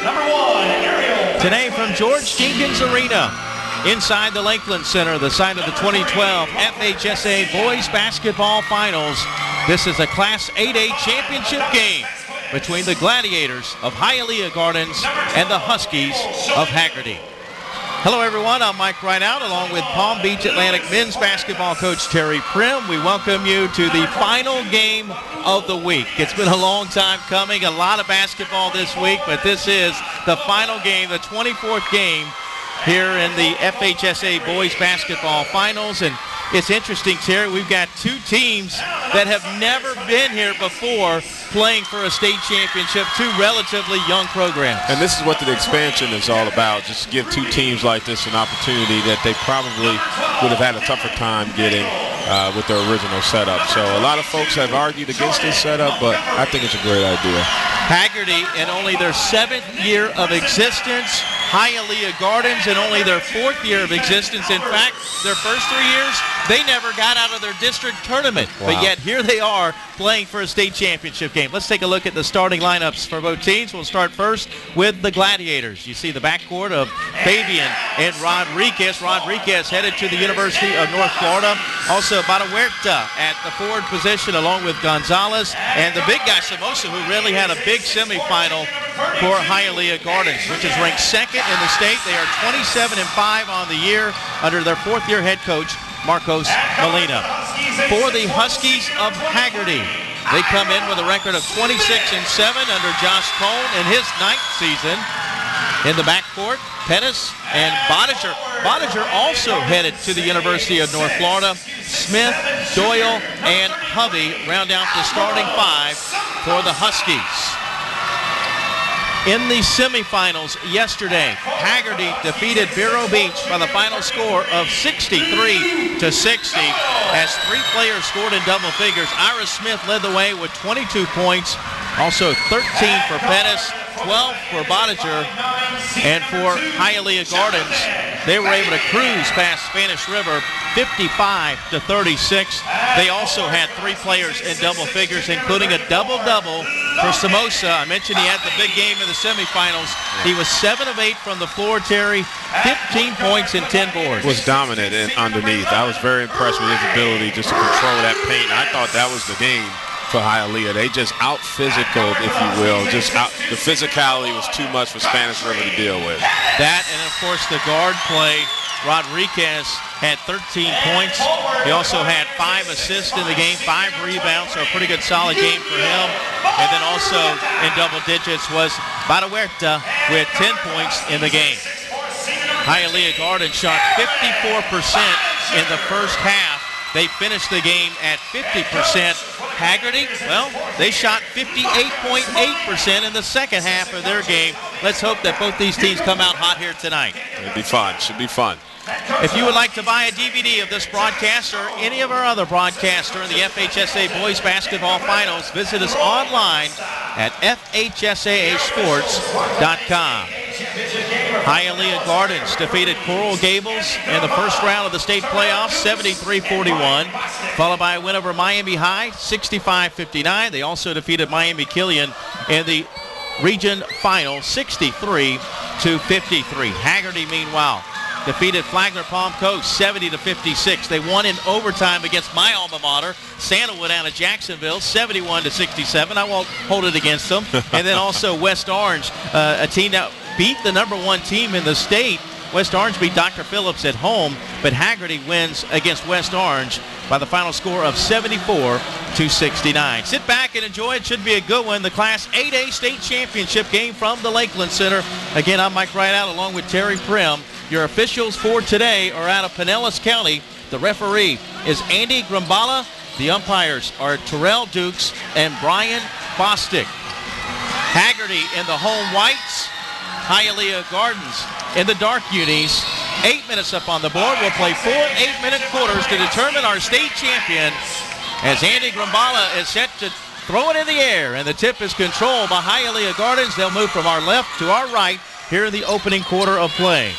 Today from George Jenkins Arena, inside the Lakeland Center, the site of the 2012 FHSAA Boys Basketball Finals. This is a Class 8A championship game between the Gladiators of Hialeah Gardens and the Huskies of Hagerty. Hello everyone, I'm Mike Rideout along with Palm Beach Atlantic men's basketball coach Terry Prim. We welcome you to the final game of the week. It's been a long time coming, a lot of basketball this week, but this is the final game, the 24th game here in the FHSAA Boys Basketball Finals. And it's interesting, Terry, we've got two teams that have never been here before playing for a state championship, two relatively young programs. And this is what the expansion is all about, just to give two teams like this an opportunity that they probably would have had a tougher time getting with their original setup. So a lot of folks have argued against this setup, but I think it's a great idea. Hagerty in only their 7th year of existence, Hialeah Gardens in only their 4th year of existence. In fact, their first 3 years, they never got out of their district tournament. Wow. But yet here they are playing for a state championship game. Let's take a look at the starting lineups for both teams. We'll start first with the Gladiators. You see the backcourt of Fabian and Rodriguez. Rodriguez headed to the University of North Florida. Also Badahuerta at the forward position along with Gonzalez. And the big guy, Somoza, who really had a big semifinal for Hialeah Gardens, which is ranked 2nd in the state. They are 27-5 on the year under their 4th-year head coach, Marcos Molina. For the Huskies of Hagerty, they come in with a record of 26-7 under Josh Cone in his 9th season. In the backcourt, Pettis and Bodiger. Bodiger also headed to the University of North Florida. Smith, Doyle, and Hovey round out the starting 5 for the Huskies. In the semifinals yesterday, Hagerty defeated Vero Beach by the final score of 63-60 as 3 players scored in double figures. Ira Smith led the way with 22 points, also 13 for Pettis, 12 for Bodiger, and for Hialeah Gardens, they were able to cruise past Spanish River 55-36. They also had 3 players in double figures, including a double-double for Somoza. I mentioned he had the big game in the semifinals. He was 7 of 8 from the floor, Terry, 15 points and 10 boards. Was dominant underneath. I was very impressed with his ability just to control that paint. I thought that was the game for Hialeah. They just out-physicaled, if you will. The physicality was too much for Spanish River to deal with. That and, of course, the guard play. Rodriguez had 13 points. He also had 5 assists in the game, 5 rebounds, so a pretty good solid game for him. And then also in double digits was Badahuerta with 10 points in the game. Hialeah Gardens shot 54% in the first half. They finished the game at 50%. Hagerty, well, they shot 58.8% in the second half of their game. Let's hope that both these teams come out hot here tonight. It'll be fun. Should be fun. If you would like to buy a DVD of this broadcast or any of our other broadcasts during the FHSAA Boys Basketball Finals, visit us online at FHSAAsports.com. Hialeah Gardens defeated Coral Gables in the first round of the state playoffs, 73-41, followed by a win over Miami High, 65-59. They also defeated Miami Killian in the region final, 63-53. Hagerty, meanwhile, defeated Flagler Palm Coast 70-56. They won in overtime against my alma mater, Sandalwood out of Jacksonville, 71-67. I won't hold it against them. And then also West Orange, a team that beat the #1 team in the state. West Orange beat Dr. Phillips at home, but Hagerty wins against West Orange by the final score of 74-69. Sit back and enjoy. It should be a good one. The Class 8A state championship game from the Lakeland Center. Again, I'm Mike Rideout along with Terry Prim. Your officials for today are out of Pinellas County. The referee is Andy Grimbala. The umpires are Terrell Dukes and Brian Bostic. Hagerty in the home whites. Hialeah Gardens in the dark unis. 8 minutes up on the board. We'll play 4 8-minute quarters to determine our state champion as Andy Grimbala is set to throw it in the air, and the tip is controlled by Hialeah Gardens. They'll move from our left to our right here in the opening quarter of play.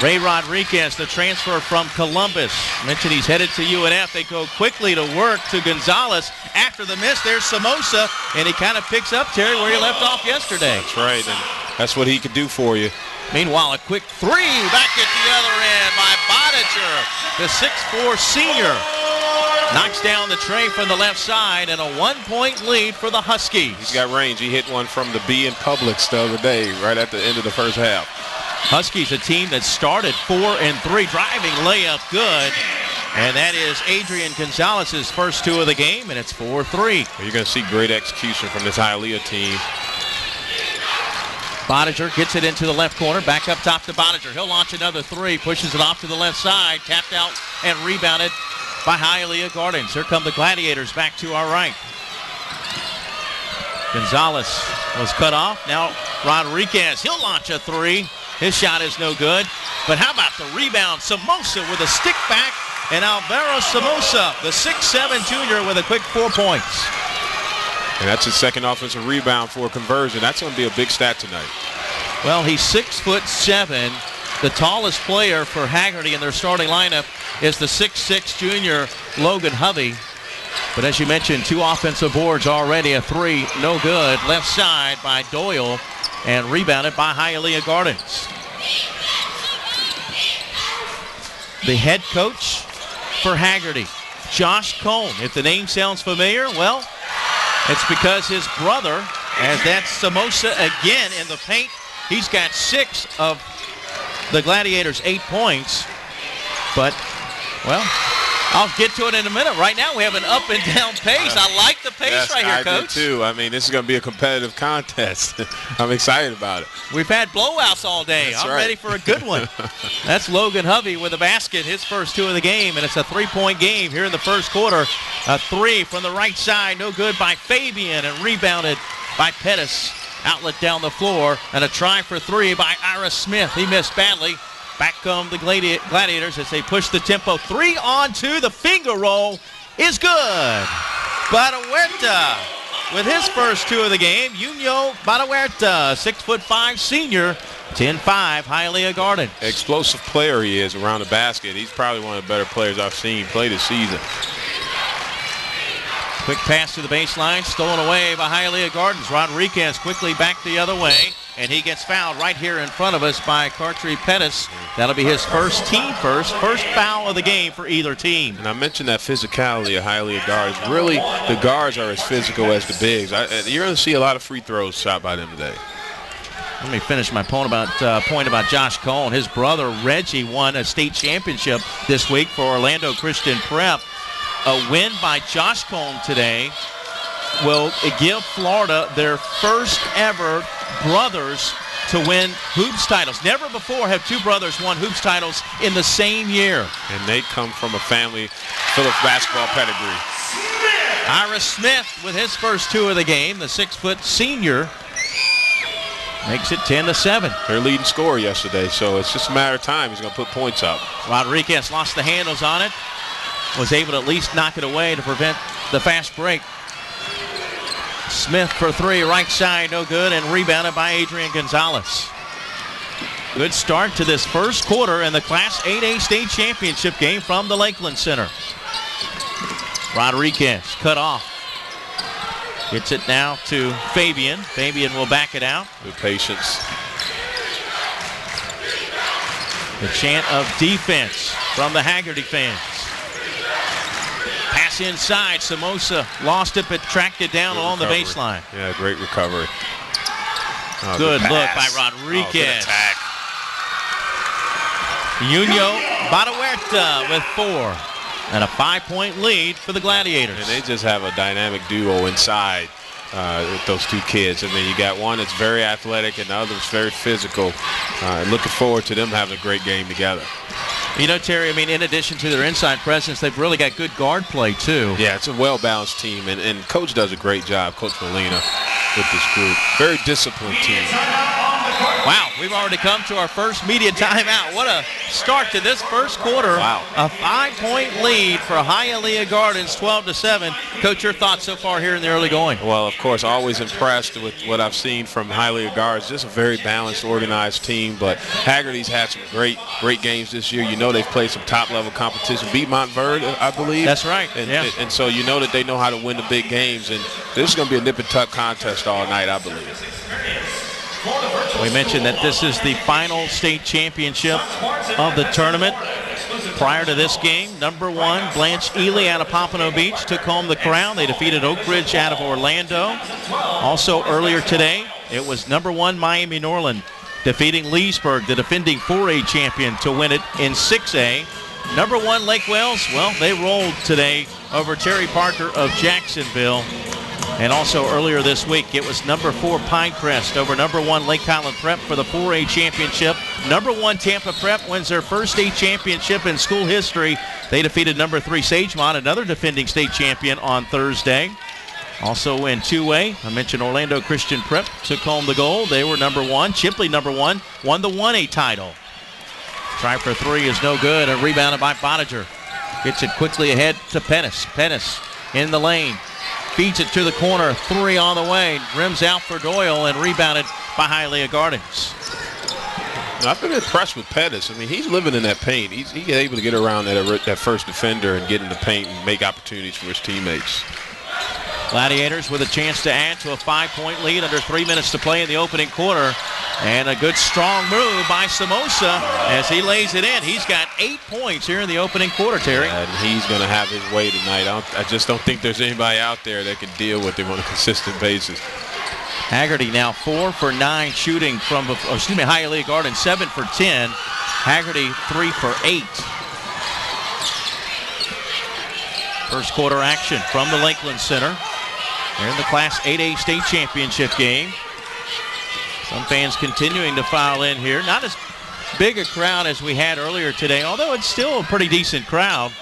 Ray Rodriguez, the transfer from Columbus. Mentioned he's headed to UNF. They go quickly to work to Gonzalez. After the miss, there's Somoza, and he kind of picks up, Terry, where he left off yesterday. That's right, and that's what he could do for you. Meanwhile, a quick three back at the other end by Bodiger, the 6'4 senior. Knocks down the tray from the left side, and a 1-point lead for the Huskies. He's got range. He hit one from the B in Publix the other day, right at the end of the first half. Huskies, a team that started 4-3, driving layup good. And that is Adrian Gonzalez's first two of the game, and it's 4-3. You're going to see great execution from this Hialeah team. Bodiger gets it into the left corner, back up top to Bodiger. He'll launch another three, pushes it off to the left side, tapped out and rebounded by Hialeah Gardens. Here come the Gladiators back to our right. Gonzalez was cut off. Now Rodriguez, he'll launch a three. His shot is no good. But how about the rebound? Somoza with a stick back, and Alvaro Somoza, the 6'7 junior, with a quick 4 points. And that's his second offensive rebound for a conversion. That's going to be a big stat tonight. Well, he's 6'7". The tallest player for Hagerty in their starting lineup is the 6'6 junior Logan Hovey. But as you mentioned, 2 offensive boards already. A three, no good. Left side by Doyle, and rebounded by Hialeah Gardens. The head coach for Hagerty, Josh Cohn. If the name sounds familiar, well, it's because his brother, as that's Somoza again in the paint. He's got 6 of the Gladiators' 8 points. But, well, I'll get to it in a minute. Right now we have an up and down pace. I like the pace right here, Coach. I do too. I mean, this is going to be a competitive contest. I'm excited about it. We've had blowouts all day. That's I'm right. ready for a good one. That's Logan Hovey with a basket, his first 2 of the game, and it's a 3-point game here in the first quarter. A three from the right side, no good by Fabian, and rebounded by Pettis. Outlet down the floor, and a try for 3 by Ira Smith. He missed badly. Back come the Gladiators as they push the tempo. 3-on-2. The finger roll is good. Badahuerta with his first 2 of the game. Junio Badahuerta, 6'5" senior, 10-5, Hialeah Gardens. Explosive player he is around the basket. He's probably one of the better players I've seen play this season. Quick pass to the baseline, stolen away by Hialeah Gardens. Rodriguez quickly back the other way, and he gets fouled right here in front of us by Cartry Pettis. That'll be his first foul of the game for either team. And I mentioned that physicality of Hialeah Gardens. Really, the guards are as physical as the bigs. You're going to see a lot of free throws shot by them today. Let me finish my point about Josh Cohn. His brother Reggie won a state championship this week for Orlando Christian Prep. A win by Josh Cohn today will give Florida their first ever brothers to win hoops titles. Never before have 2 brothers won hoops titles in the same year. And they come from a family full of basketball pedigree. Ira Smith with his first 2 of the game, the 6' senior, makes it 10-7. Their leading scorer yesterday, so it's just a matter of time. He's going to put points up. Rodriguez lost the handles on it. Was able to at least knock it away to prevent the fast break. Smith for 3, right side, no good, and rebounded by Adrian Gonzalez. Good start to this first quarter in the Class 8A state championship game from the Lakeland Center. Rodriguez cut off. Gets it now to Fabian. Fabian will back it out. Good patience. The chant of defense from the Hagerty fans. Pass inside. Somoza lost it, but tracked it down along the baseline. Yeah, great recovery. Oh, good look by Rodriguez. Oh, good attack. Junio Badahuerta with 4. And a 5-point lead for the Gladiators. And they just have a dynamic duo inside with those 2 kids. I mean, you got one that's very athletic and the other is very physical. Looking forward to them having a great game together. You know, Terry, I mean, in addition to their inside presence, they've really got good guard play, too. Yeah, it's a well-balanced team, and Coach does a great job, Coach Molina, with this group. Very disciplined team. Wow, we've already come to our first media timeout. What a start to this first quarter. Wow. A 5-point lead for Hialeah Gardens, 12-7. Coach, your thoughts so far here in the early going? Well, of course, always impressed with what I've seen from Hialeah Gardens. Just a very balanced, organized team. But Hagerty's had some great games this year. You know they've played some top-level competition. Beat Montverde, I believe. That's right. And so you know that they know how to win the big games. And this is going to be a nip-and-tuck contest all night, I believe. We mentioned that this is the final state championship of the tournament. Prior to this game, number 1, Blanche Ely out of Pompano Beach took home the crown. They defeated Oak Ridge out of Orlando. Also earlier today, it was number 1, Miami Norland defeating Leesburg, the defending 4A champion, to win it in 6A. Number 1, Lake Wales, well, they rolled today over Terry Parker of Jacksonville. And also earlier this week, it was number 4 Pinecrest over number 1 Lake Highland Prep for the 4A championship. Number 1 Tampa Prep wins their first state championship in school history. They defeated number 3 Sagemont, another defending state champion, on Thursday. Also in 2A, I mentioned Orlando Christian Prep took home the gold. They were number 1. Chipley, number 1, won the 1A title. Try for 3 is no good, and rebounded by Bottiger. Gets it quickly ahead to Pettis. Pettis in the lane. Feeds it to the corner, 3 on the way, rims out for Doyle, and rebounded by Hialeah Gardens. I've been impressed with Pettis. I mean, he's living in that paint. He's able to get around that first defender and get in the paint and make opportunities for his teammates. Gladiators with a chance to add to a 5-point lead under 3 minutes to play in the opening quarter. And a good strong move by Samosa as he lays it in. He's got 8 points here in the opening quarter, Terry. And he's going to have his way tonight. I just don't think there's anybody out there that can deal with him on a consistent basis. Hagerty now 4 for 9 shooting from, Hialeah Gardens 7 for 10. Hagerty 3 for 8. First quarter action from the Lakeland Center. They're in the Class 8A state championship game. Some fans continuing to file in here. Not as big a crowd as we had earlier today, although it's still a pretty decent crowd.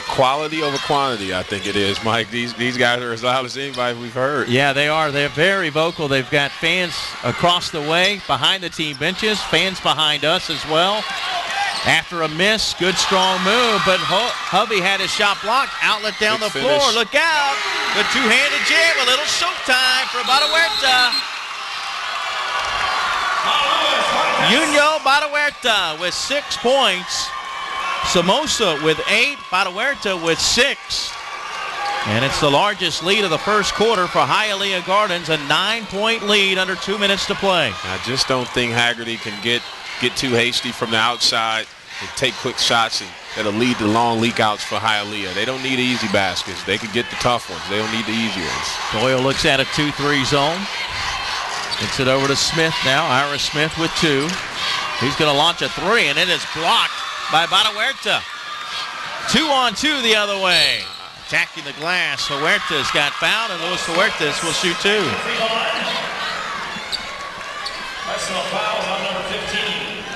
Quality over quantity, I think it is, Mike. These guys are as loud as anybody we've heard. Yeah, they are. They're very vocal. They've got fans across the way, behind the team benches, fans behind us as well. After a miss, good strong move, but Hovey had his shot blocked. Outlet down the floor. Look out. The two-handed jam. A little showtime for Badahuerta. Junio Badahuerta with 6 points. Samosa with 8. Badahuerta with 6. And it's the largest lead of the first quarter for Hialeah Gardens, a 9-point lead under 2 minutes to play. I just don't think Hagerty can get too hasty from the outside and take quick shots that'll lead to long leak outs for Hialeah. They don't need easy baskets. They can get the tough ones. They don't need the easy ones. Doyle looks at a 2-3 zone. Gets it over to Smith now. Ira Smith with 2. He's going to launch a 3, and it is blocked by Badahuerta. 2-on-2 the other way. Attacking the glass. Huertas got fouled, and Luis Huertas will shoot 2.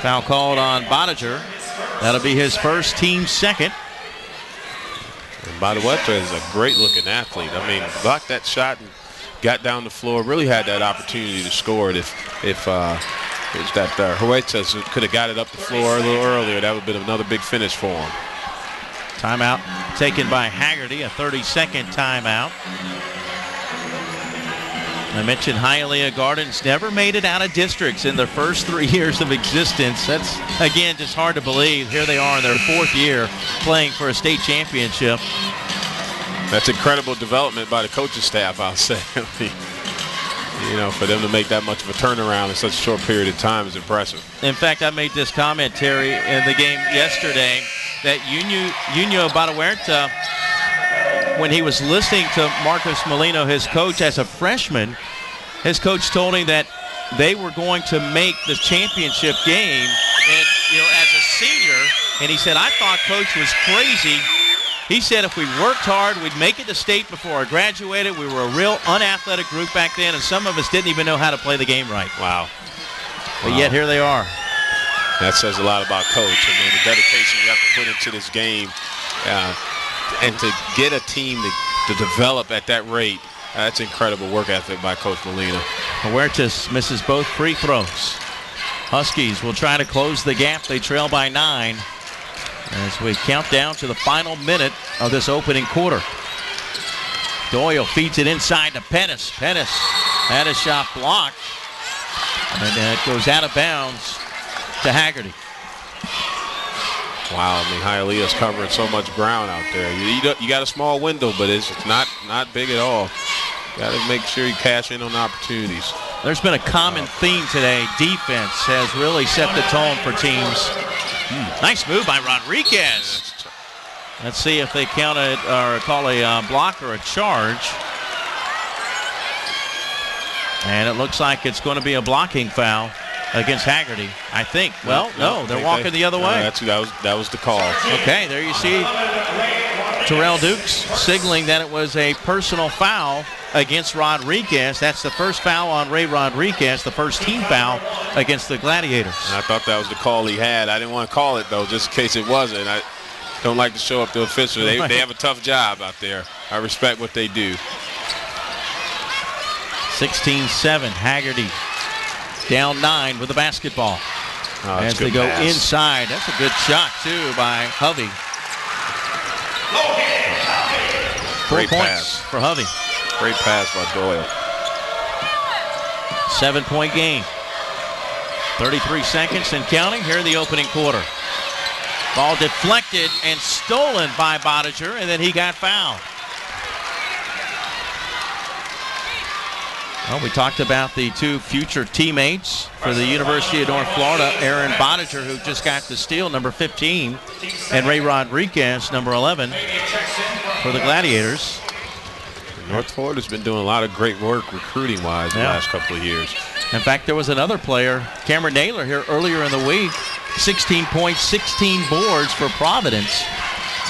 Foul called on Bottiger. That'll be his first, team second. And Badahuerta is a great-looking athlete. I mean, blocked that shot and got down the floor. Really had that opportunity to score it. If Huertas could have got it up the floor a little earlier, that would have been another big finish for him. Timeout taken by Hagerty, a 30-second timeout. I mentioned Hialeah Gardens never made it out of districts in their first 3 years of existence. That's, again, just hard to believe. Here they are in their 4th year playing for a state championship. That's incredible development by the coaching staff, I'll say. I mean, you know, for them to make that much of a turnaround in such a short period of time is impressive. In fact, I made this comment, Terry, in the game yesterday that Junio Badahuerta, when he was listening to Marcos Molino, his coach, as a freshman, his coach told him that they were going to make the championship game, and as a senior, and he said, I thought Coach was crazy. He said if we worked hard, we'd make it to state before I graduated. We were a real unathletic group back then, and some of us didn't even know how to play the game right. Wow. But yet here they are. That says a lot about Coach. I mean, the dedication you have to put into this game. And to get a team to develop at that rate, that's incredible work ethic by Coach Molina. Huertas misses both free throws. Huskies will try to close the gap. They trail by 9 as we count down to the final minute of this opening quarter. Doyle feeds it inside to Pettis. Pettis had a shot blocked, and it goes out of bounds to Hagerty. Wow, I mean, Hialeah's covering so much ground out there. You got a small window, but it's not big at all. Got to make sure you cash in on opportunities. There's been a common theme today. Defense has really set the tone for teams. Nice move by Rodriguez. Let's see if they count it or call a block or a charge. And it looks like it's going to be a blocking foul against Hagerty, I think. Well, no, they're walking the other way. That was the call. Okay, there you see Terrell Dukes signaling that it was a personal foul against Rodriguez. That's the first foul on Ray Rodriguez, the first team foul against the Gladiators. And I thought that was the call he had. I didn't want to call it, though, just in case it wasn't. I don't like to show up to officials. They have a tough job out there. I respect what they do. 16-7, Hagerty down 9 with the basketball. As they go inside. That's a good shot, too, by Hovey. 4 Great points pass for Hovey. Great pass by Doyle. 7-point game. 33 seconds and counting here in the opening quarter. Ball deflected and stolen by Bodiger, and then he got fouled. Well, we talked about the two future teammates for the University of North Florida, Aaron Bodiger, who just got the steal, number 15, and Ray Rodriguez, number 11, for the Gladiators. North Florida's been doing a lot of great work recruiting-wise the last couple of years. In fact, there was another player, Cameron Naylor, here earlier in the week, 16 points, 16 boards for Providence.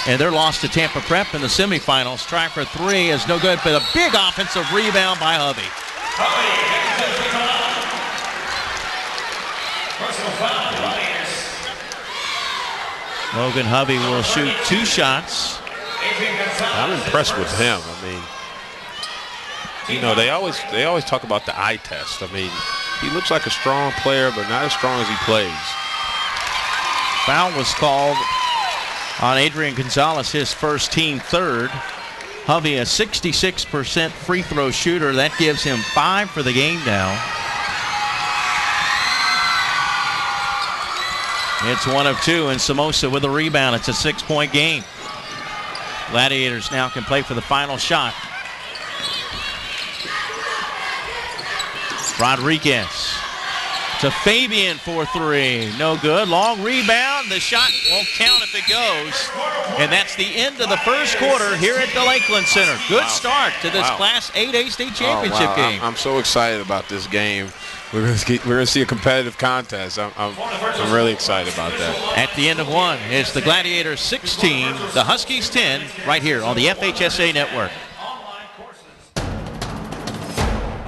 And their loss to Tampa Prep in the semifinals. Try for 3 is no good, but a big offensive rebound by Hovey. Logan Hovey will shoot 2 shots. I'm impressed with him. I mean, you know, they always talk about the eye test. I mean, he looks like a strong player, but not as strong as he plays. Foul was called on Adrian Gonzalez, his first, team third. Hovey, a 66% free throw shooter. That gives him 5 for the game now. It's 1 of 2, and Somoza with a rebound. It's a 6-point game. Gladiators now can play for the final shot. Rodriguez to Fabian for 3. No good. Long rebound. The shot won't count if it goes. And that's the end of the first quarter here at the Lakeland Center. Good start to this Class 8A state championship game. I'm so excited about this game. We're going to see a competitive contest. I'm really excited about that. At the end of 1, it's the Gladiators 16, the Huskies 10, right here on the FHSAA Network.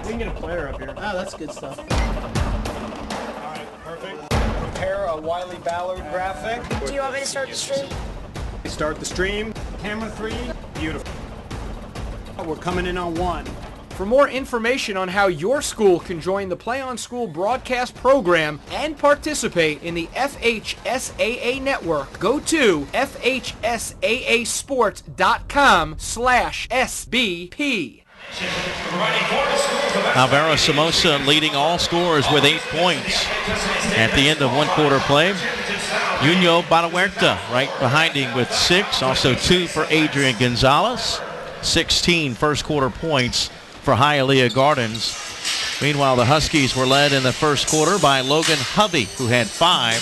We can get a player up here. Oh, that's good stuff. All right, perfect. Prepare a Wiley Ballard graphic. Do you want me to start the stream? Start the stream. Camera 3. Beautiful. We're coming in on 1. For more information on how your school can join the Play on School broadcast program and participate in the FHSAA network, go to FHSAAsports.com/SBP. Alvaro Somoza leading all scorers with 8 points at the end of 1 quarter play. Nuno Badahuerta right behind him with 6. Also 2 for Adrian Gonzalez. 16 first quarter points for Hialeah Gardens. Meanwhile, the Huskies were led in the first quarter by Logan Hovey, who had 5.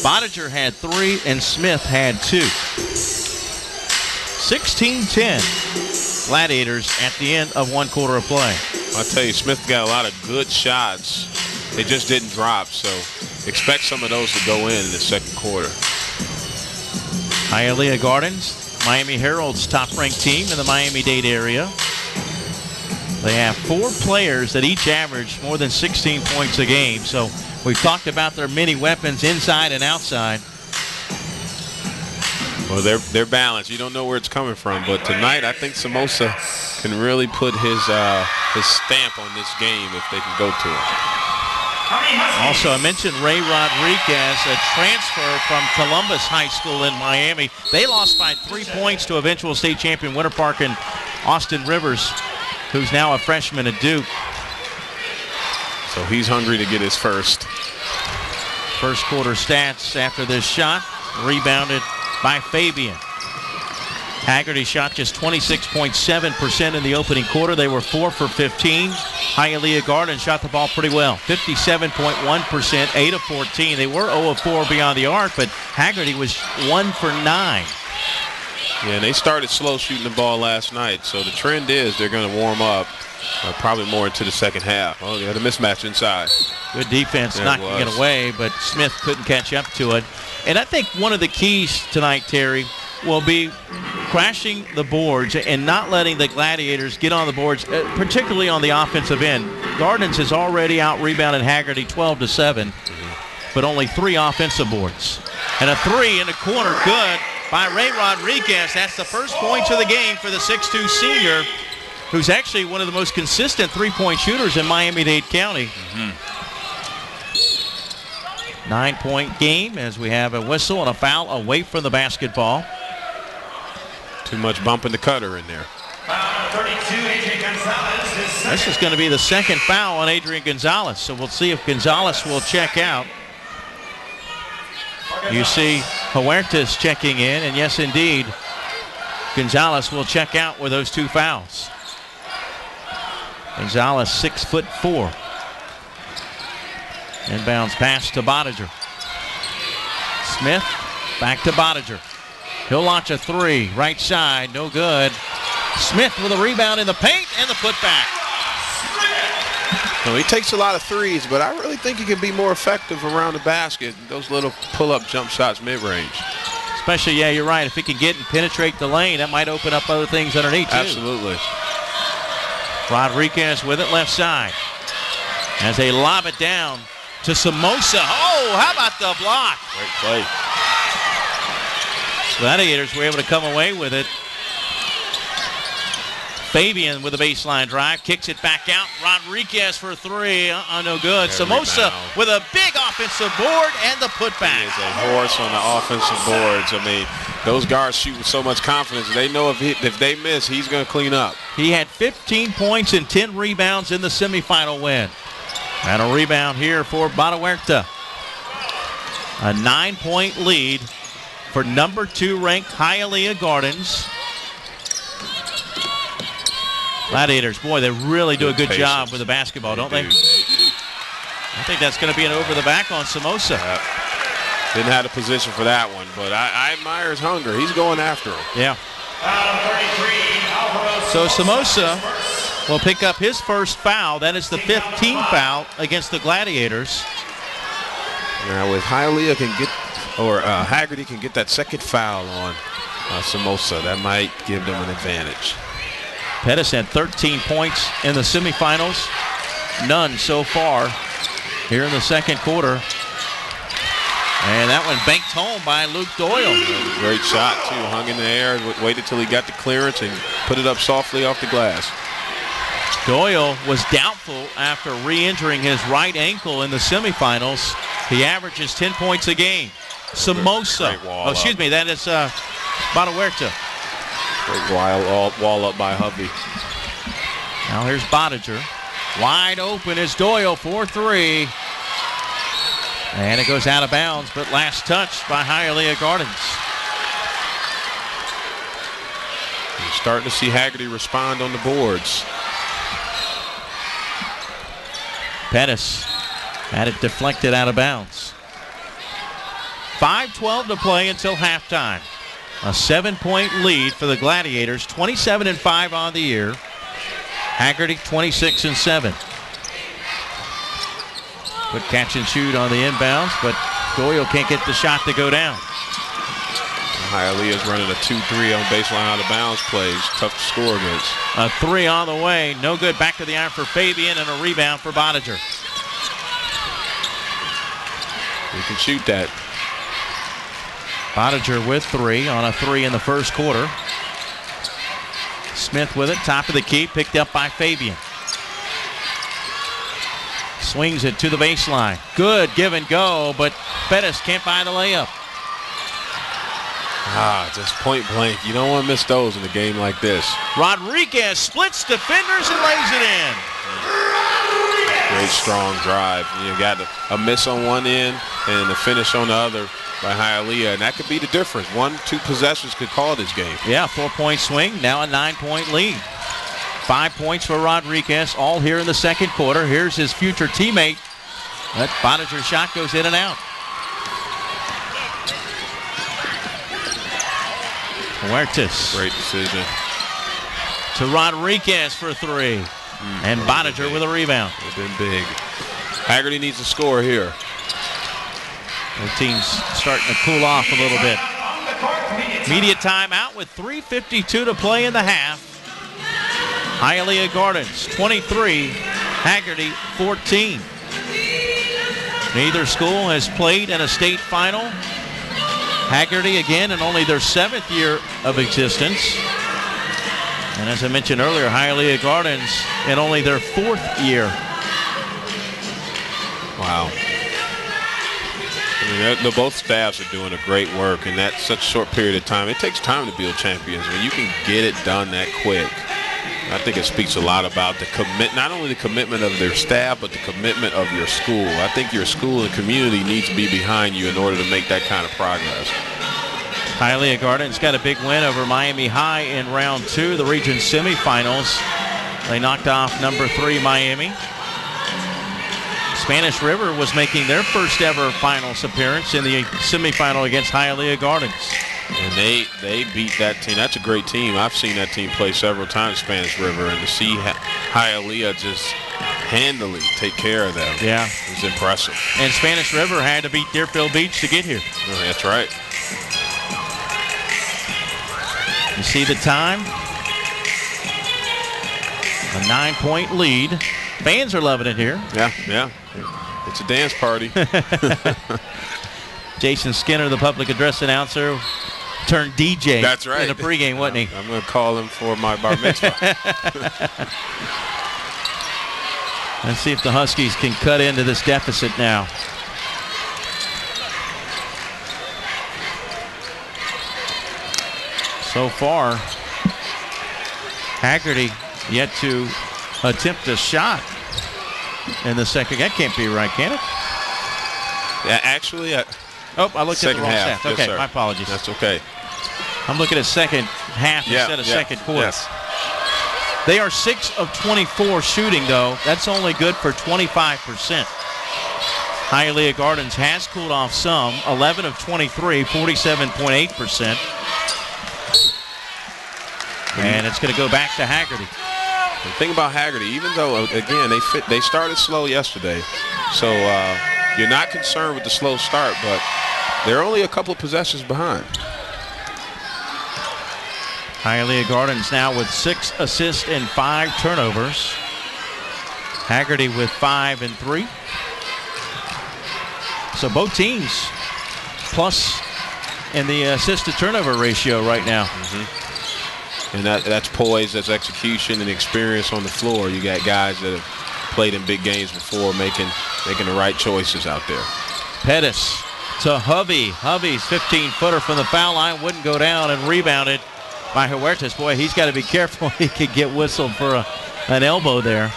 Bodiger had 3, and Smith had 2. 16-10. Gladiators at the end of 1 quarter of play. I'll tell you, Smith got a lot of good shots. They just didn't drop, so expect some of those to go in the second quarter. Hialeah Gardens, Miami Herald's top-ranked team in the Miami-Dade area. They have 4 players that each average more than 16 points a game. So we've talked about their many weapons inside and outside. Well, they're balanced. You don't know where it's coming from, but tonight I think Samosa can really put his stamp on this game if they can go to it. Also, I mentioned Ray Rodriguez, a transfer from Columbus High School in Miami. They lost by 3 points to eventual state champion Winter Park and Austin Rivers, who's now a freshman at Duke. So he's hungry to get his first. First quarter stats after this shot. Rebounded by Fabian. Hagerty shot just 26.7% in the opening quarter. They were 4 for 15. Hialeah Gardens shot the ball pretty well. 57.1%, 8 of 14. They were 0 of 4 beyond the arc, but Hagerty was 1 for 9. Yeah, and they started slow shooting the ball last night. So the trend is they're going to warm up probably more into the second half. Oh, they had a mismatch inside. Good defense knocking it away, but Smith couldn't catch up to it. And I think one of the keys tonight, Terry, will be crashing the boards and not letting the Gladiators get on the boards, particularly on the offensive end. Gardens has already out-rebounded Hagerty 12-7, but only 3 offensive boards. And a 3 in the corner, good by Ray Rodriguez. That's the first points of the game for the 6'2 senior, who's actually one of the most consistent three-point shooters in Miami-Dade County. 9-point game as we have a whistle and a foul away from the basketball. Too much bump in the cutter in there. This is going to be the second foul on Adrian Gonzalez, so we'll see if Gonzalez will check out. You see Huertas checking in, and yes, indeed, Gonzalez will check out with those 2 fouls. Gonzalez 6'4". Inbounds pass to Bodiger. Smith back to Bodiger. He'll launch a 3, right side, no good. Smith with a rebound in the paint and the putback. Well, he takes a lot of threes, but I really think he can be more effective around the basket. Those little pull-up jump shots mid-range. Especially, yeah, you're right. If he can get and penetrate the lane, that might open up other things underneath, too. Absolutely. Rodriguez with it left side. As they lob it down to Samosa. Oh, how about the block? Great play. Gladiators were able to come away with it. Fabian with a baseline drive, kicks it back out. Rodriguez for 3, no good. Samosa with a big offensive board and the putback. He is a horse on the offensive boards. I mean, those guards shoot with so much confidence. They know if they miss, he's going to clean up. He had 15 points and 10 rebounds in the semifinal win. And a rebound here for Badahuerta. A 9-point lead for number 2 ranked Hialeah Gardens. Gladiators, boy, they really do a good job with the basketball, don't they? I think that's going to be an over the back on Samosa. Didn't have a position for that one, but I admire his hunger. He's going after him. Yeah. So Samosa will pick up his first foul. That is the 15th foul against the Gladiators. Now, if Hialeah can get, or Hagerty can get that second foul on Samosa, that might give them an advantage. Pettis had 13 points in the semifinals. None so far here in the second quarter. And that one banked home by Luke Doyle. Great shot, too. Hung in the air, waited till he got the clearance and put it up softly off the glass. Doyle was doubtful after re-injuring his right ankle in the semifinals. He averages 10 points a game. Samosa. That is Badahuerta. Great wall up by Hovey. Now here's Bodiger. Wide open is Doyle for 3. And it goes out of bounds, but last touch by Hialeah Gardens. You're starting to see Hagerty respond on the boards. Pettis had it deflected out of bounds. 5:12 to play until halftime. A 7-point lead for the Gladiators, 27-5 on the year. Hagerty 26-7. Good catch and shoot on the inbounds, but Doyle can't get the shot to go down. Hialeah's running a 2-3 on baseline out of bounds plays. Tough to score against. A 3 on the way. No good. Back to the iron for Fabian and a rebound for Bodiger. He can shoot that. Bottiger with 3 on a 3 in the first quarter. Smith with it, top of the key, picked up by Fabian. Swings it to the baseline. Good give and go, but Pettis can't buy the layup. Just point blank. You don't want to miss those in a game like this. Rodriguez splits defenders and lays it in. Great strong drive. You got a miss on one end and a finish on the other by Hialeah, and that could be the difference. 1-2 possessions could call this game. Yeah, 4-point swing, now a 9-point lead. 5 points for Rodriguez, all here in the second quarter. Here's his future teammate. That Bottiger shot goes in and out. Huertas. Great decision. To Rodriguez for 3. And Bottiger with a rebound. They've been big. Hagerty needs to score here. The team's starting to cool off a little bit. Media timeout with 3:52 to play in the half. Hialeah Gardens 23, Hagerty 14. Neither school has played in a state final. Hagerty again in only their 7th year of existence. And as I mentioned earlier, Hialeah Gardens in only their 4th year. Wow. I mean, both staffs are doing a great work in that such a short period of time. It takes time to build champions. When you can get it done that quick, I think it speaks a lot about the not only the commitment of their staff, but the commitment of your school. I think your school and community needs to be behind you in order to make that kind of progress. Hialeah Gardens got a big win over Miami High in round 2, the region semifinals. They knocked off number 3 Miami. Spanish River was making their first ever finals appearance in the semifinal against Hialeah Gardens. And they beat that team. That's a great team. I've seen that team play several times, Spanish River, and to see Hialeah just handily take care of them. Yeah. It was impressive. And Spanish River had to beat Deerfield Beach to get here. Oh, that's right. You see the time? A 9-point lead. Fans are loving it here. Yeah. It's a dance party. Jason Skinner, the public address announcer, turned DJ. That's right. In the pregame, wasn't he? I'm going to call him for my bar mitzvah. Let's see if the Huskies can cut into this deficit now. So far, Hagerty yet to attempt a shot in the second. That can't be right, can it? Yeah, actually, I looked at the wrong stat. Okay, yes, my apologies. That's okay. I'm looking at second half instead of second quarter. Yes. They are 6 of 24 shooting, though. That's only good for 25%. Hialeah Gardens has cooled off some. 11 of 23, 47.8%. And it's going to go back to Hagerty. The thing about Hagerty, even though, again, they started slow yesterday, so you're not concerned with the slow start, but they're only a couple of possessions behind. Hialeah Gardens now with 6 assists and 5 turnovers. Hagerty with 5 and 3. So both teams plus in the assist to turnover ratio right now. And that's poise, that's execution and experience on the floor. You got guys that have played in big games before making the right choices out there. Pettis to Hovey. Hovey's 15-footer from the foul line wouldn't go down, and rebounded by Huertas. Boy, he's got to be careful. He could get whistled for an elbow there.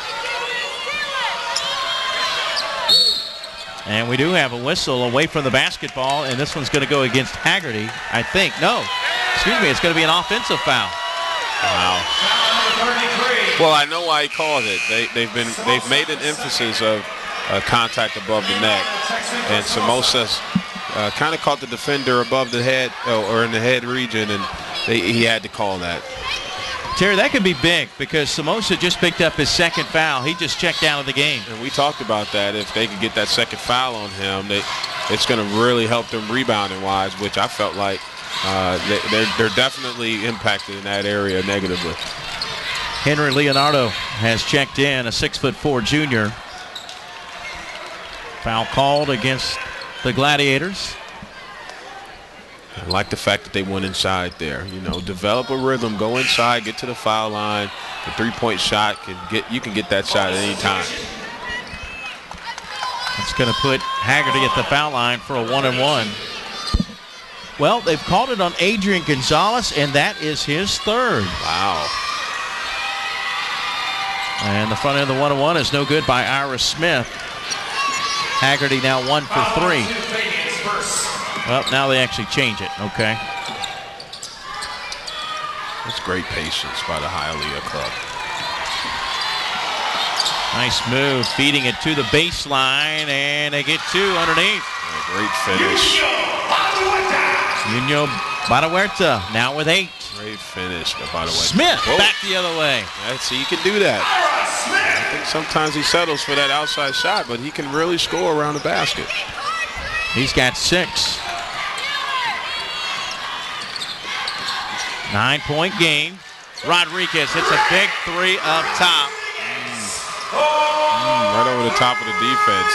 And we do have a whistle away from the basketball, and this one's going to go against Hagerty, I think. No, excuse me, it's going to be an offensive foul. Wow. Well, I know why he called it. They've made an emphasis of contact above the neck, and Samosas kind of caught the defender above the head or in the head region, and he had to call that. Terry, that could be big because Samosa just picked up his second foul. He just checked out of the game. And we talked about that. If they could get that second foul on him, it's going to really help them rebounding-wise, which I felt like they're definitely impacted in that area negatively. Henry Leonardo has checked in, a 6'4" junior. Foul called against the Gladiators. I like the fact that they went inside there. You know, develop a rhythm, go inside, get to the foul line. The three-point shot you can get that shot at any time. It's going to put Hagerty at the foul line for a 1-and-1. Well, they've called it on Adrian Gonzalez, and that is his third. Wow. And the front end of the 1-and-1 is no good by Ira Smith. Hagerty now 1 for 3. Well, now they actually change it. Okay. That's great patience by the Hialeah club. Nice move, feeding it to the baseline, and they get 2 underneath. A great finish. Nuno Badahuerta now with 8. Great finish by Badahuerta. Smith back the other way. See, he can do that. I think sometimes he settles for that outside shot, but he can really score around the basket. He's got 6. 9-point game. Rodriguez hits a big 3 up top. Right over the top of the defense.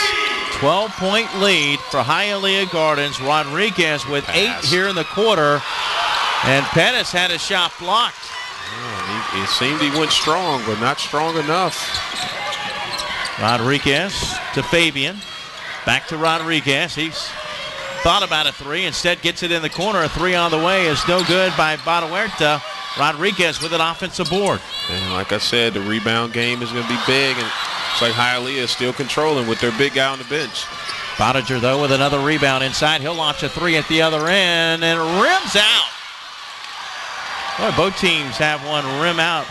12-point lead for Hialeah Gardens. Rodriguez with 8 here in the quarter. And Pettis had a shot blocked. Yeah, it seemed he went strong, but not strong enough. Rodriguez to Fabian. Back to Rodriguez. He's thought about a 3. Instead gets it in the corner. A 3 on the way is no good by Badahuerta. Rodriguez with an offensive board. And like I said, the rebound game is going to be big. And it's like Hialeah is still controlling with their big guy on the bench. Bodiger, though, with another rebound inside. He'll launch a 3 at the other end and rims out. Boy, both teams have one rim out.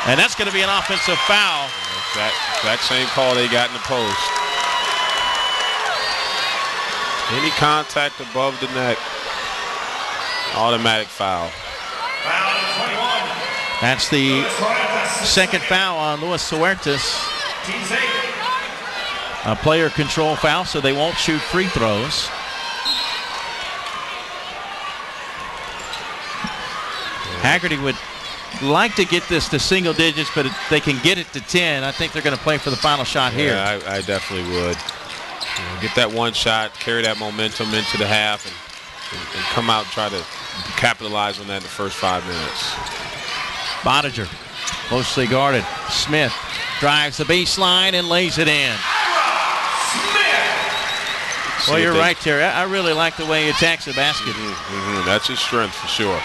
And that's going to be an offensive foul. That same call they got in the post. Any contact above the neck, automatic foul. That's the second foul on Luis Suertes. A player control foul, so they won't shoot free throws. Hagerty would like to get this to single digits, but if they can get it to 10, I think they're going to play for the final shot here. Yeah, I definitely would. Get that one shot, carry that momentum into the half, and come out and try to capitalize on that in the first 5 minutes. Bodiger, closely guarded. Smith drives the baseline and lays it in. Well, you're right, Terry. I really like the way he attacks the basket. That's his strength for sure.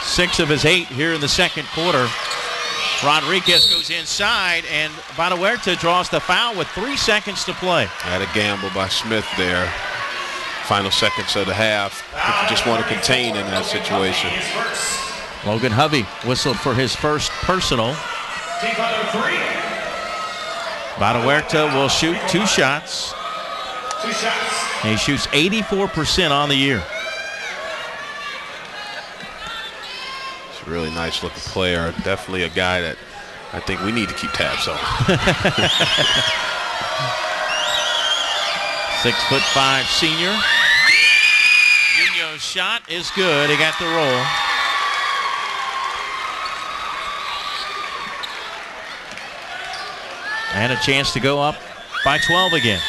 6 of his 8 here in the second quarter. Rodriguez goes inside, and Badahuerta draws the foul with 3 seconds to play. Had a gamble by Smith there. Final seconds of the half. I think you just want to contain in that situation. Logan Hovey whistled for his first personal. Badahuerta will shoot 2 shots. And he shoots 84% on the year. He's a really nice looking player. Definitely a guy that I think we need to keep tabs on. 6'5" senior. Nuno's shot is good. He got the roll. And a chance to go up by 12 again.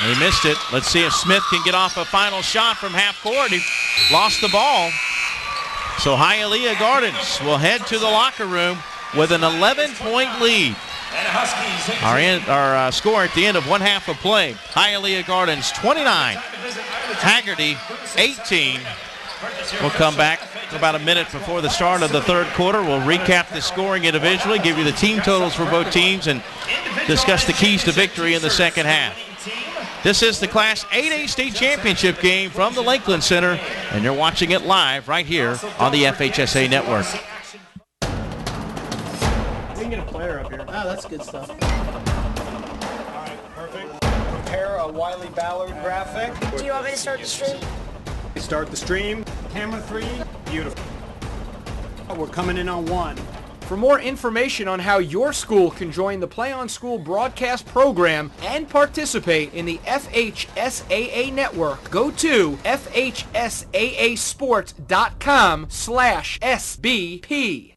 He missed it. Let's see if Smith can get off a final shot from half court. He lost the ball. So Hialeah Gardens will head to the locker room with an 11-point lead. Our score at the end of one half of play. Hialeah Gardens 29, Hagerty 18. We'll come back about a minute before the start of the third quarter. We'll recap the scoring individually, give you the team totals for both teams, and discuss the keys to victory in the second half. This is the Class 8A State Championship game from the Lakeland Center, and you're watching it live right here on the FHSAA Network. We can get a player up here. Oh, that's good stuff. All right, perfect. Prepare a Wiley Ballard graphic. Do you want me to start the stream? Start the stream. Camera 3. Beautiful. We're coming in on 1. For more information on how your school can join the Play on School broadcast program and participate in the FHSAA network, go to FHSAAsports.com/SBP.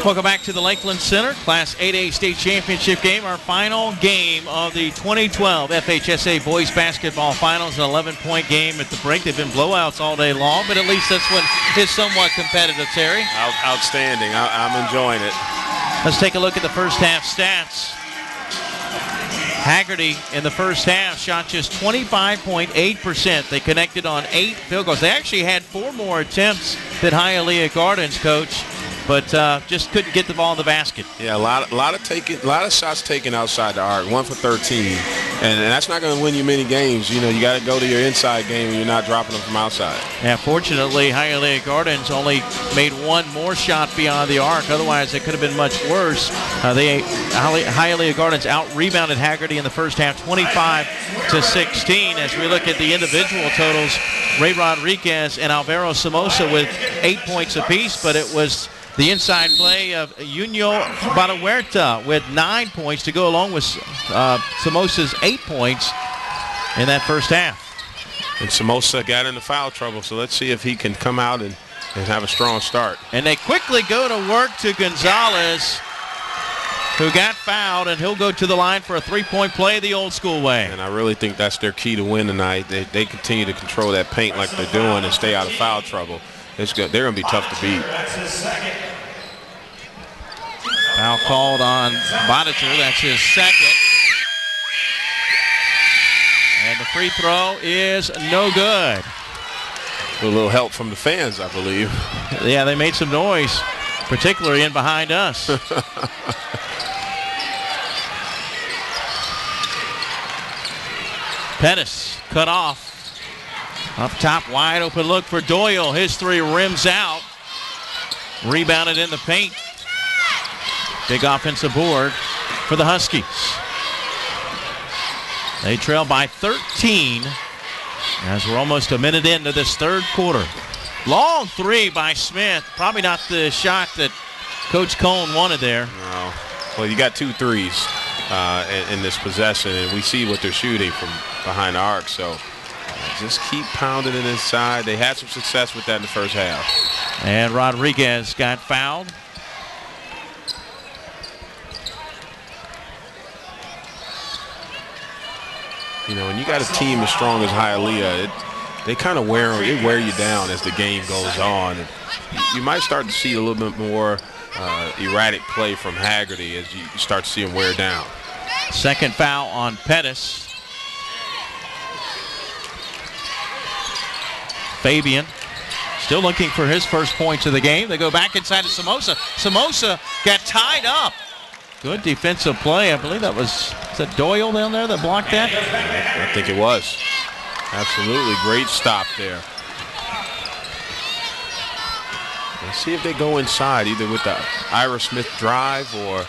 Welcome back to the Lakeland Center, Class 8A State Championship game, our final game of the 2012 FHSAA Boys Basketball Finals, an 11-point game at the break. They've been blowouts all day long, but at least this one is somewhat competitive, Terry. Outstanding. I'm enjoying it. Let's take a look at the first half stats. Hagerty in the first half shot just 25.8%. They connected on 8 field goals. They actually had 4 more attempts than Hialeah Gardens, Coach, but just couldn't get the ball in the basket. Yeah, a lot of shots taken outside the arc. 1 for 13, and that's not going to win you many games. You know, you got to go to your inside game, and you're not dropping them from outside. Yeah, fortunately, Hialeah Gardens only made 1 more shot beyond the arc. Otherwise, it could have been much worse. Hialeah Gardens out-rebounded Hagerty in the first half, 25-16. As we look at the individual totals, Ray Rodriguez and Alvaro Somoza with 8 points apiece, but it was the inside play of Junio Badahuerta with 9 points to go along with Somoza's 8 points in that first half. And Somoza got into foul trouble, so let's see if he can come out and have a strong start. And they quickly go to work to Gonzalez, who got fouled, and he'll go to the line for a 3-point play the old school way. And I really think that's their key to win tonight. They continue to control that paint like they're doing and stay out of foul trouble. It's good. They're going to be tough to beat. Foul called on Bodiger. That's his second. And the free throw is no good. A little help from the fans, I believe. Yeah, they made some noise, particularly in behind us. Pettis cut off. Up top, wide open look for Doyle. His 3 rims out. Rebounded in the paint. Big offensive board for the Huskies. They trail by 13 as we're almost a minute into this third quarter. Long 3 by Smith. Probably not the shot that Coach Cohn wanted there. No. Well, you got 2 threes in this possession, and we see what they're shooting from behind the arc. So just keep pounding it inside. They had some success with that in the first half. And Rodriguez got fouled. You know, when you got a team as strong as Hialeah, they kind of wear you down as the game goes on. And you might start to see a little bit more erratic play from Hagerty as you start to see him wear down. Second foul on Pettis. Fabian still looking for his first points of the game. They go back inside to Somoza. Somoza got tied up. Good defensive play. I believe that was that Doyle down there that blocked that? I think it was. Absolutely great stop there. Let's see if they go inside, either with the Ira Smith drive or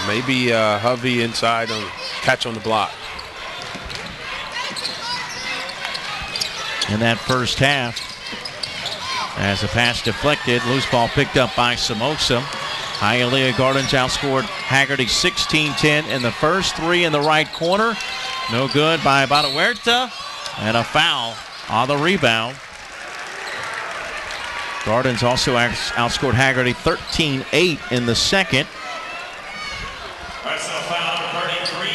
maybe Hovey inside on catch on the block. In that first half, as the pass deflected, loose ball picked up by Somoza. Hialeah Gardens outscored Hagerty 16-10 in the first. 3 in the right corner. No good by Badahuerta. And a foul on the rebound. Gardens also outscored Hagerty 13-8 in the second.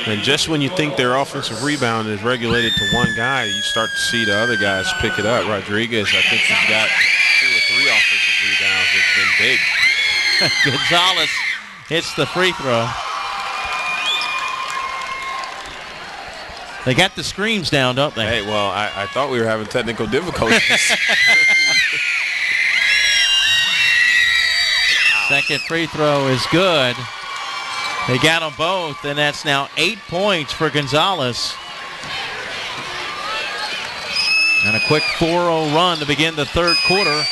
And just when you think their offensive rebound is regulated to one guy, you start to see the other guys pick it up. Rodriguez, I think he's got 2 or 3 offensive rebounds. It's been big. Gonzalez hits the free throw. They got the screens down, don't they? Hey, well, I thought we were having technical difficulties. Second free throw is good. They got them both, and that's now 8 points for Gonzalez. And a quick 4-0 run to begin the third quarter.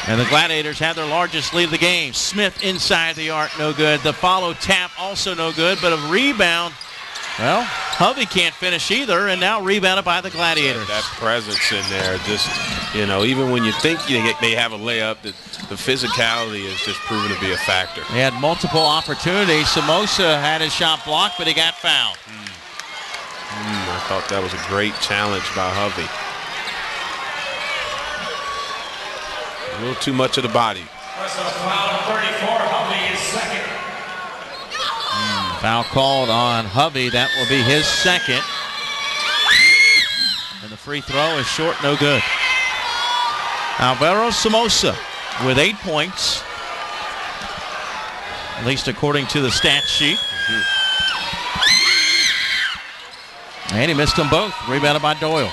And the Gladiators have their largest lead of the game. Smith inside the arc, no good. The follow tap, also no good, but a rebound. Well, Hovey can't finish either, and now rebounded by the Gladiators. That presence in there, just, you know, even when you think they have a layup, the physicality is just proven to be a factor. They had multiple opportunities. Somoza had his shot blocked, but he got fouled. I thought that was a great challenge by Hovey. A little too much of the body. Foul called on Hovey. That will be his second. And the free throw is short, no good. Alvaro Somoza with 8 points, at least according to the stat sheet. And he missed them both. Rebounded by Doyle.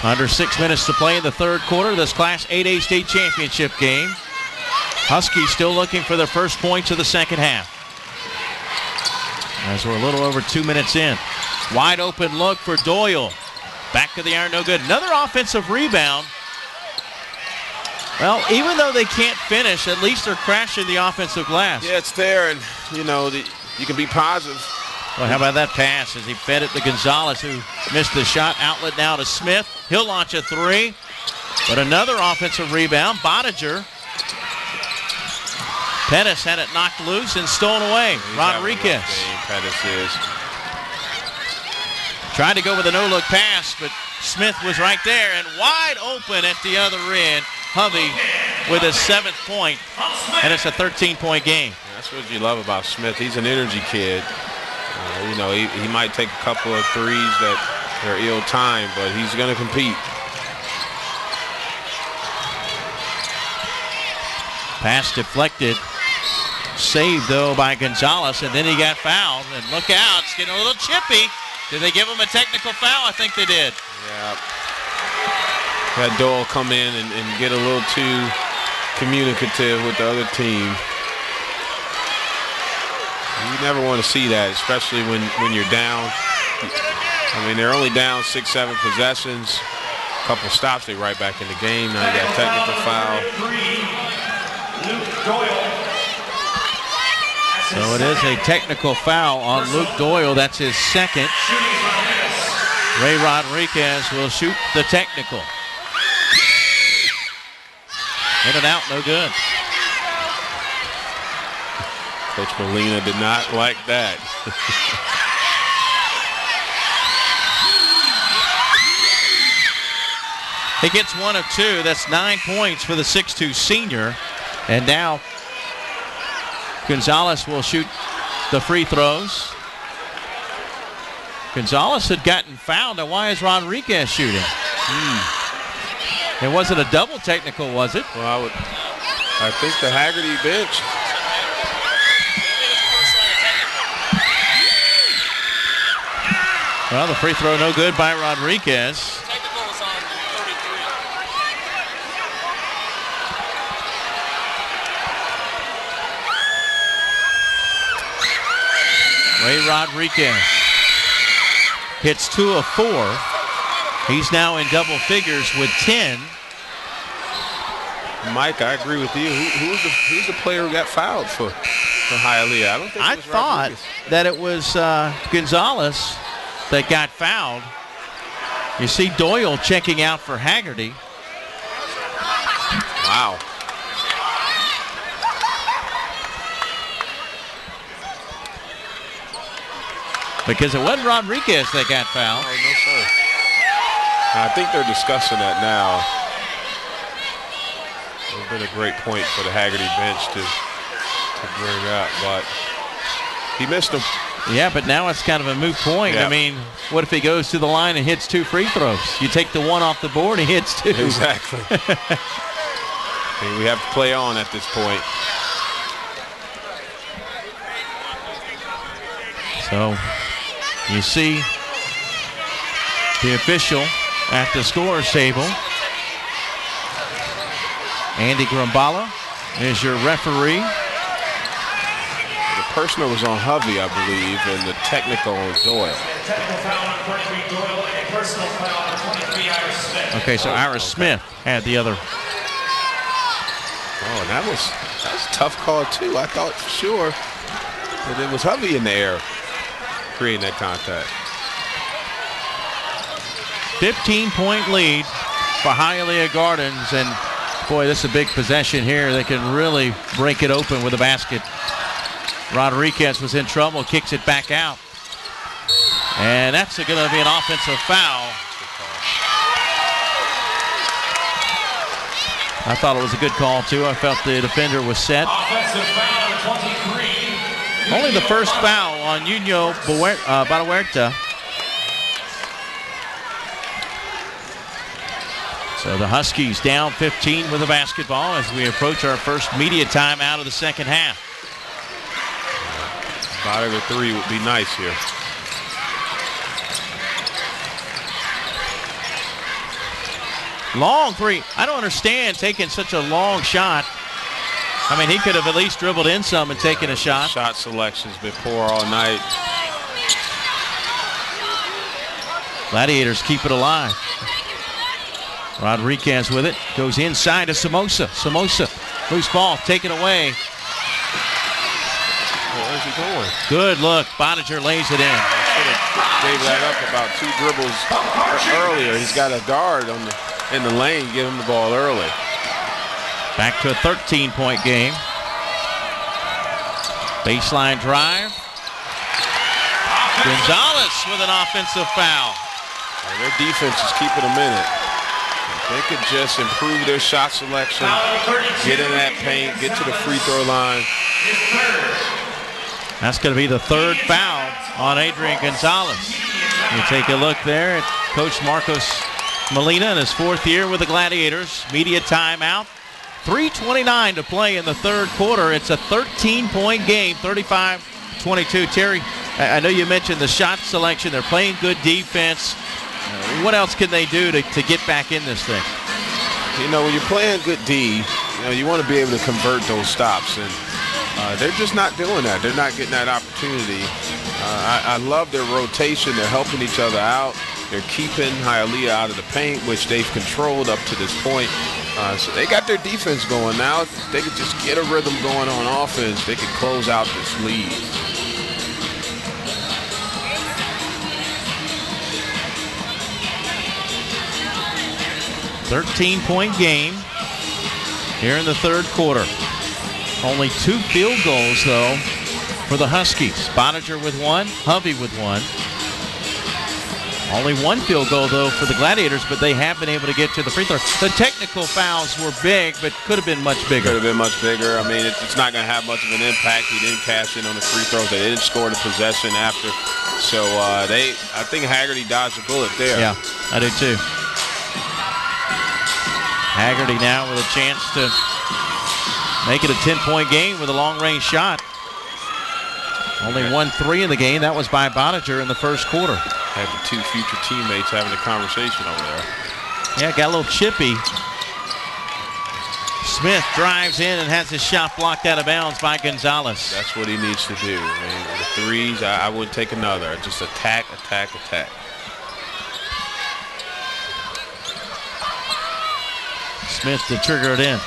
Under 6 minutes to play in the third quarter, this Class 8A state championship game. Huskies still looking for their first points of the second half. As we're a little over 2 minutes in. Wide open look for Doyle. Back of the iron, no good. Another offensive rebound. Well, even though they can't finish, at least they're crashing the offensive glass. Yeah, it's there, and, you know, you can be positive. Well, how about that pass as he fed it to Gonzalez, who missed the shot. Outlet now to Smith. He'll launch a three. But another offensive rebound. Bottiger. Pettis had it knocked loose and stolen away. Rodriguez. Pettis is. Tried to go with a no-look pass, but Smith was right there and wide open at the other end. Hovey with his 7th point, and it's a 13-point game. Yeah, that's what you love about Smith. He's an energy kid. You know, he might take a couple of threes that are ill-timed, but he's going to compete. Pass deflected. Saved, though, by Gonzalez, and then he got fouled. And look out, it's getting a little chippy. Did they give him a technical foul? I think they did. Yeah. Had Doyle come in and get a little too communicative with the other team. You never want to see that, especially when you're down. I mean, they're only down 6-7 possessions. A couple stops, they right back in the game. Now you got a technical foul. So it is a technical foul on Luke Doyle. That's his second. Ray Rodriguez will shoot the technical. In and out, no good. Coach Molina did not like that. He gets 1 of 2. That's 9 points for the 6'2 senior. And now Gonzalez will shoot the free throws. Gonzalez had gotten fouled. Now why is Rodriguez shooting? It wasn't a double technical, was it? Well, I think the Hagerty bench. Well, the free throw no good by Rodriguez. Technical was on 33. Ray Rodriguez hits 2 of 4. He's now in double figures with 10. Mike, I agree with you. Who's the player who got fouled for Hialeah? I don't think I it was thought Rodriguez. that it was Gonzalez that got fouled. You see Doyle checking out for Hagerty. Wow. Because it wasn't Rodriguez that got fouled. Oh, no, sir. I think they're discussing that now. It would have been a great point for the Hagerty bench to bring up, but he missed them. Yeah, but now it's kind of a moot point. Yeah. I mean, what if he goes to the line and hits 2 free throws? You take the one off the board, he hits 2. Exactly. We have to play on at this point. So you see the official at the scorer's table. Andy Grambala is your referee. The personal was on Hovey, I believe, and the technical on Doyle. Okay, so Iris Smith had the other. Oh, that was a tough call, too. I thought for sure that it was Hovey in the air creating that contact. 15-point lead for Hialeah Gardens, and boy, this is a big possession here. They can really break it open with a basket. Rodriguez was in trouble, kicks it back out. And that's going to be an offensive foul. I thought it was a good call, too. I felt the defender was set. Offensive foul, 23. Only the first foul on Nuno Balahuerta. So the Huskies down 15 with the basketball as we approach our first media timeout of the second half. About a three would be nice here. Long three. I don't understand taking such a long shot. I mean, he could have at least dribbled in some and taken a shot. Shot selection's been poor all night. Gladiators keep it alive. Rodriguez with it. Goes inside to Somoza. Somoza. Loose ball taken away. Where's he going? Good look. Boninger lays it in. Should have gave that up about 2 dribbles earlier. He's got a guard in the lane. Give him the ball early. Back to a 13-point game. Baseline drive. Gonzalez with an offensive foul. Their defense is keeping them in it. They could just improve their shot selection, get in that paint, get to the free throw line. That's going to be the third foul on Adrian Gonzalez. You take a look there at Coach Marcos Molina in his 4th year with the Gladiators. Media timeout. 3:29 to play in the third quarter. It's a 13-point game, 35-22. Terry, I know you mentioned the shot selection. They're playing good defense. What else can they do to get back in this thing? You know, when you're playing good D, you want to be able to convert those stops, and they're just not doing that. They're not getting that opportunity. I love their rotation. They're helping each other out. They're keeping Hialeah out of the paint, which they've controlled up to this point. So they got their defense going now. If they could just get a rhythm going on offense, they could close out this lead. 13-point game here in the third quarter. Only 2 field goals, though, for the Huskies. Boninger with 1, Hovey with 1. Only 1 field goal, though, for the Gladiators, but they have been able to get to the free throw. The technical fouls were big, but could have been much bigger. Could have been much bigger. I mean, it's not going to have much of an impact. He didn't cash in on the free throws. They didn't score the possession after. So I think Hagerty dodged a bullet there. Yeah, I do too. Hagerty now with a chance to make it a 10-point game with a long-range shot. Only 1 3 in the game. That was by Boninger in the first quarter. Had the 2 future teammates having a conversation over there. Yeah, got a little chippy. Smith drives in and has his shot blocked out of bounds by Gonzalez. That's what he needs to do. I mean, with the threes, I wouldn't take another. Just attack, attack, attack. Smith to trigger it in.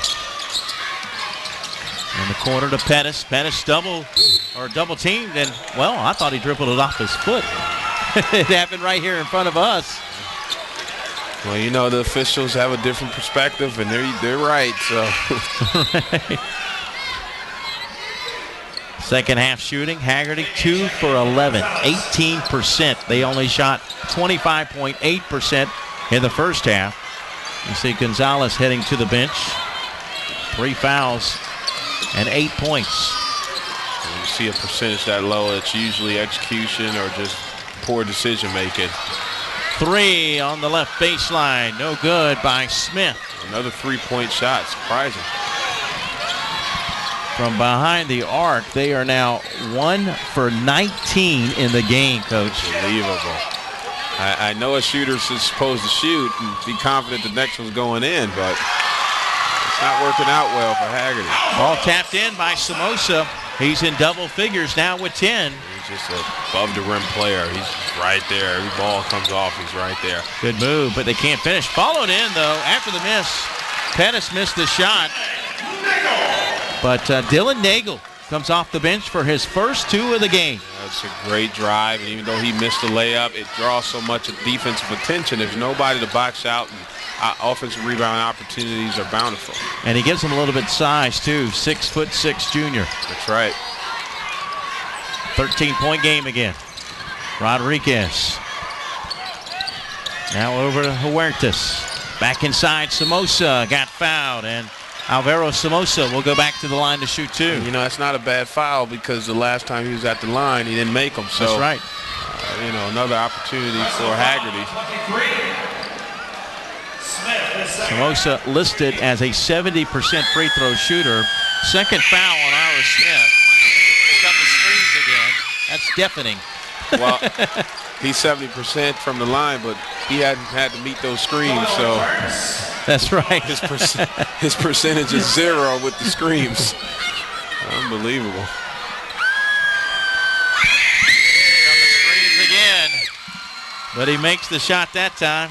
In the corner to Pettis. Pettis double teamed, and, well, I thought he dribbled it off his foot. It happened right here in front of us. Well, you know, the officials have a different perspective, and they're right. So. Second half shooting, Hagerty 2 for 11, 18%. They only shot 25.8% in the first half. You see Gonzalez heading to the bench. 3 fouls and 8 points. When you see a percentage that low, it's usually execution or just poor decision making. 3 on the left baseline, no good by Smith. Another 3-point shot, surprising. From behind the arc, they are now 1 for 19 in the game, Coach. Unbelievable. I know a shooter's supposed to shoot and be confident the next one's going in, but it's not working out well for Hagerty. Ball tapped in by Somoza. He's in double figures now with 10. He's just an above-the-rim player. He's right there. Every ball comes off, he's right there. Good move, but they can't finish. Followed in, though, after the miss. Pettis missed the shot. But Dylan Nagel comes off the bench for his first 2 of the game. That's a great drive, and even though he missed the layup, it draws so much defensive attention. There's nobody to box out, and offensive rebound opportunities are bountiful. And he gives him a little bit of size, too. 6'6" junior. That's right. 13-point game again. Rodriguez. Now over to Huertas. Back inside, Somoza got fouled, and Alvaro Somoza will go back to the line to shoot 2. And, that's not a bad foul because the last time he was at the line, he didn't make them. So, that's right. Another opportunity for Hagerty. Somoza listed as a 70% free throw shooter. Second foul on Ira Smith. Pick up the screens again. That's deafening. Well, he's 70% from the line, but he hadn't had to meet those screens, so that's right. His percentage is 0 with the screens. Unbelievable. Pick up the screens again, but he makes the shot that time.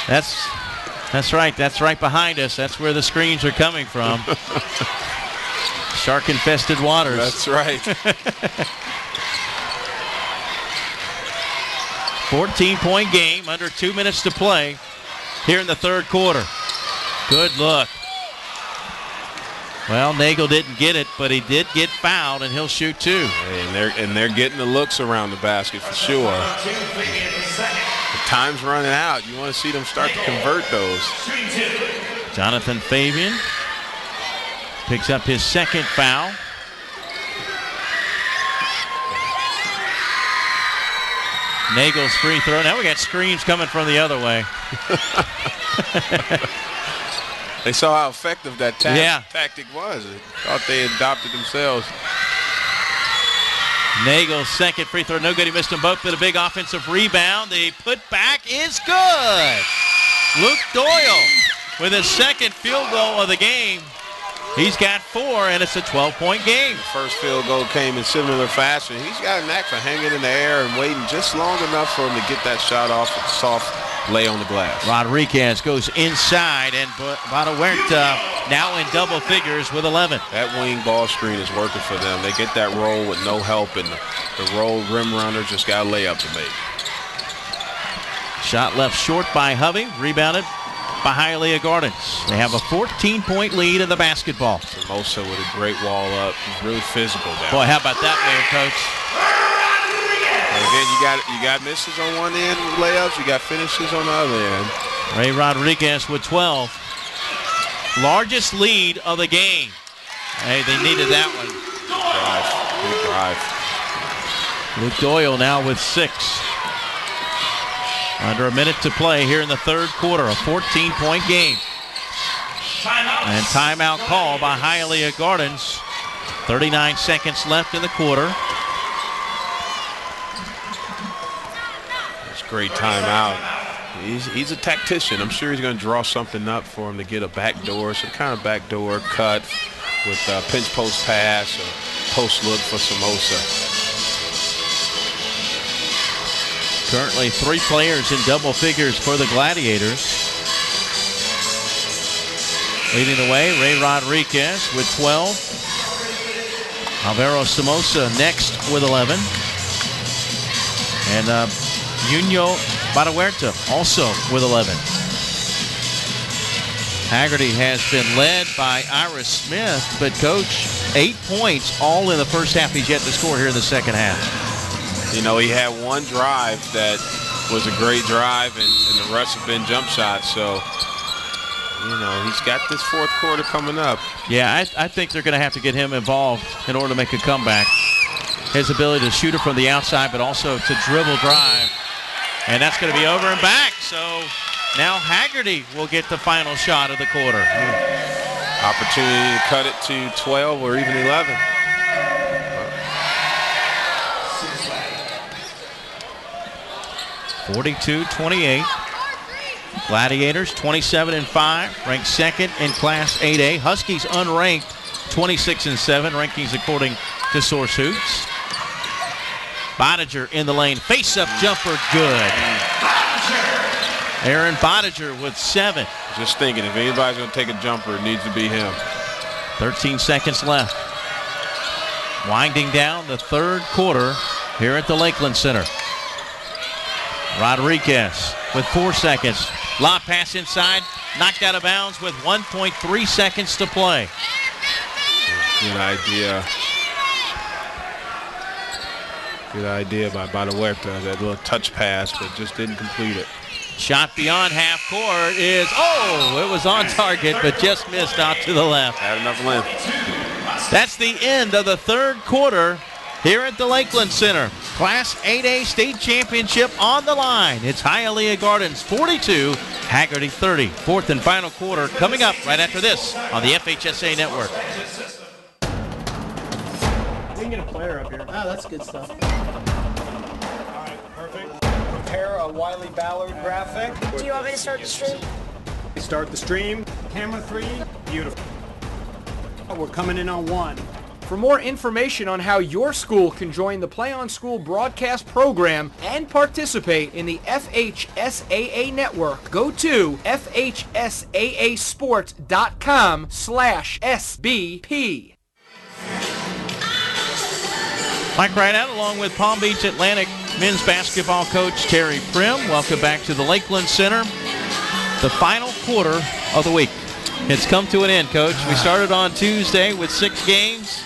That's right. That's right behind us. That's where the screens are coming from. Shark-infested waters. That's right. 14-point game, under 2 minutes to play here in the third quarter. Good look. Well, Nagel didn't get it, but he did get fouled, and he'll shoot 2. And they're getting the looks around the basket for sure. The time's running out. You want to see them start to convert those. Jonathan Fabian picks up his second foul. Nagel's free throw. Now we got screens coming from the other way. They saw how effective that tactic was. They thought they adopted themselves. Nagel's second free throw, no good. He missed them both, but a big offensive rebound. The putback is good. Luke Doyle with his second field goal of the game. He's got 4, and it's a 12-point game. The first field goal came in similar fashion. He's got a knack for hanging in the air and waiting just long enough for him to get that shot off with a soft lay on the glass. Rodriguez goes inside, and By FHSAA now in double figures with 11. That wing ball screen is working for them. They get that roll with no help, and the roll rim runner just got a layup to make. Shot left short by Hovey, rebounded by Hialeah Gardens. They have a 14-point lead in the basketball. Somoza with a great wall up. He's really physical down. Boy, how about that move, Coach? And again, you got misses on one end with layups. You got finishes on the other end. Ray Rodriguez with 12. Largest lead of the game. Hey, they needed that one. Good drive. Luke Doyle now with 6. Under a minute to play here in the third quarter, a 14-point game. And timeout call by Hialeah Gardens. 39 seconds left in the quarter. That's a great timeout. He's a tactician. I'm sure he's going to draw something up for him to get a backdoor, some kind of backdoor cut with a pinch post pass or post look for Somoza. Currently 3 players in double figures for the Gladiators. Leading the way, Ray Rodriguez with 12. Alvaro Somoza next with 11. And Nuno By FHSAA also with 11. Hagerty has been led by Ira Smith, but Coach, 8 points all in the first half. He's yet to score here in the second half. He had one drive that was a great drive, and the rest have been jump shots. So, he's got this fourth quarter coming up. Yeah, I think they're going to have to get him involved in order to make a comeback. His ability to shoot it from the outside, but also to dribble drive. And that's going to be over and back. So now Hagerty will get the final shot of the quarter. Opportunity to cut it to 12 or even 11. 42-28. Gladiators 27-5, ranked second in Class 8A. Huskies unranked 26-7, rankings according to Source Hoops. Bodiger in the lane, face-up jumper, good. Aaron Bodiger with 7. Just thinking, if anybody's going to take a jumper, it needs to be him. 13 seconds left. Winding down the third quarter here at the Lakeland Center. Rodriguez with 4 seconds. Lob pass inside, knocked out of bounds with 1.3 seconds to play. Good idea. Good idea by FHSAA. That little touch pass, but just didn't complete it. Shot beyond half court is, it was on target, but just missed out to the left. Had enough length. That's the end of the third quarter here at the Lakeland Center. Class 8A state championship on the line. It's Hialeah Gardens 42, Hagerty 30. Fourth and final quarter coming up right after this on the FHSAA Network. We can get a player up here. Oh, that's good stuff. All right, perfect. Prepare a Wiley Ballard graphic. Do you want me to start the stream? Start the stream. Camera 3. Beautiful. We're coming in on 1. For more information on how your school can join the Play on School broadcast program and participate in the FHSAA network, go to FHSAAsports.com/SBP. Mike Rideout along with Palm Beach Atlantic men's basketball coach Terry Prim. Welcome back to the Lakeland Center. The final quarter of the week. It's come to an end, Coach. We started on Tuesday with 6 games,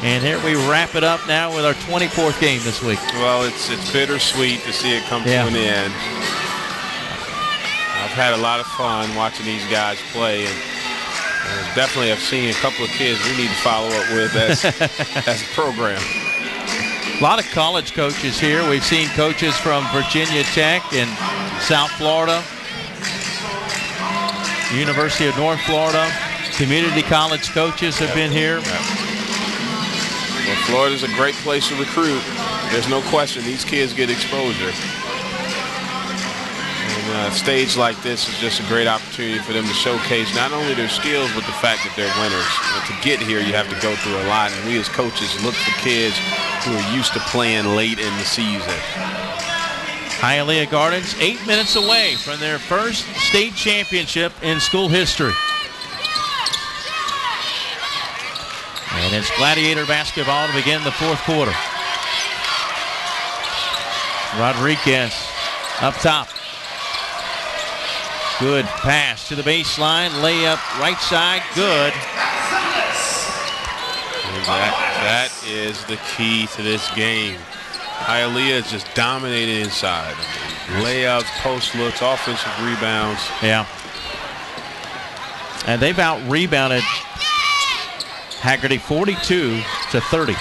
and here we wrap it up now with our 24th game this week. Well, it's bittersweet to see it come to an end. I've had a lot of fun watching these guys play, and definitely I've seen a couple of kids we need to follow up with as a program. A lot of college coaches here. We've seen coaches from Virginia Tech and South Florida, University of North Florida. Community college coaches have been here. Well, Florida's a great place to recruit. There's no question these kids get exposure. And a stage like this is just a great opportunity for them to showcase not only their skills, but the fact that they're winners. And to get here, you have to go through a lot. And we as coaches look for kids who are used to playing late in the season. Hialeah Gardens 8 minutes away from their first state championship in school history. And it's Gladiator basketball to begin the fourth quarter. Rodriguez up top. Good pass to the baseline. Layup right side. Good. And that is the key to this game. Hialeah is just dominating inside. Layups, post looks, offensive rebounds. Yeah. And they've out-rebounded Hagerty 42-30.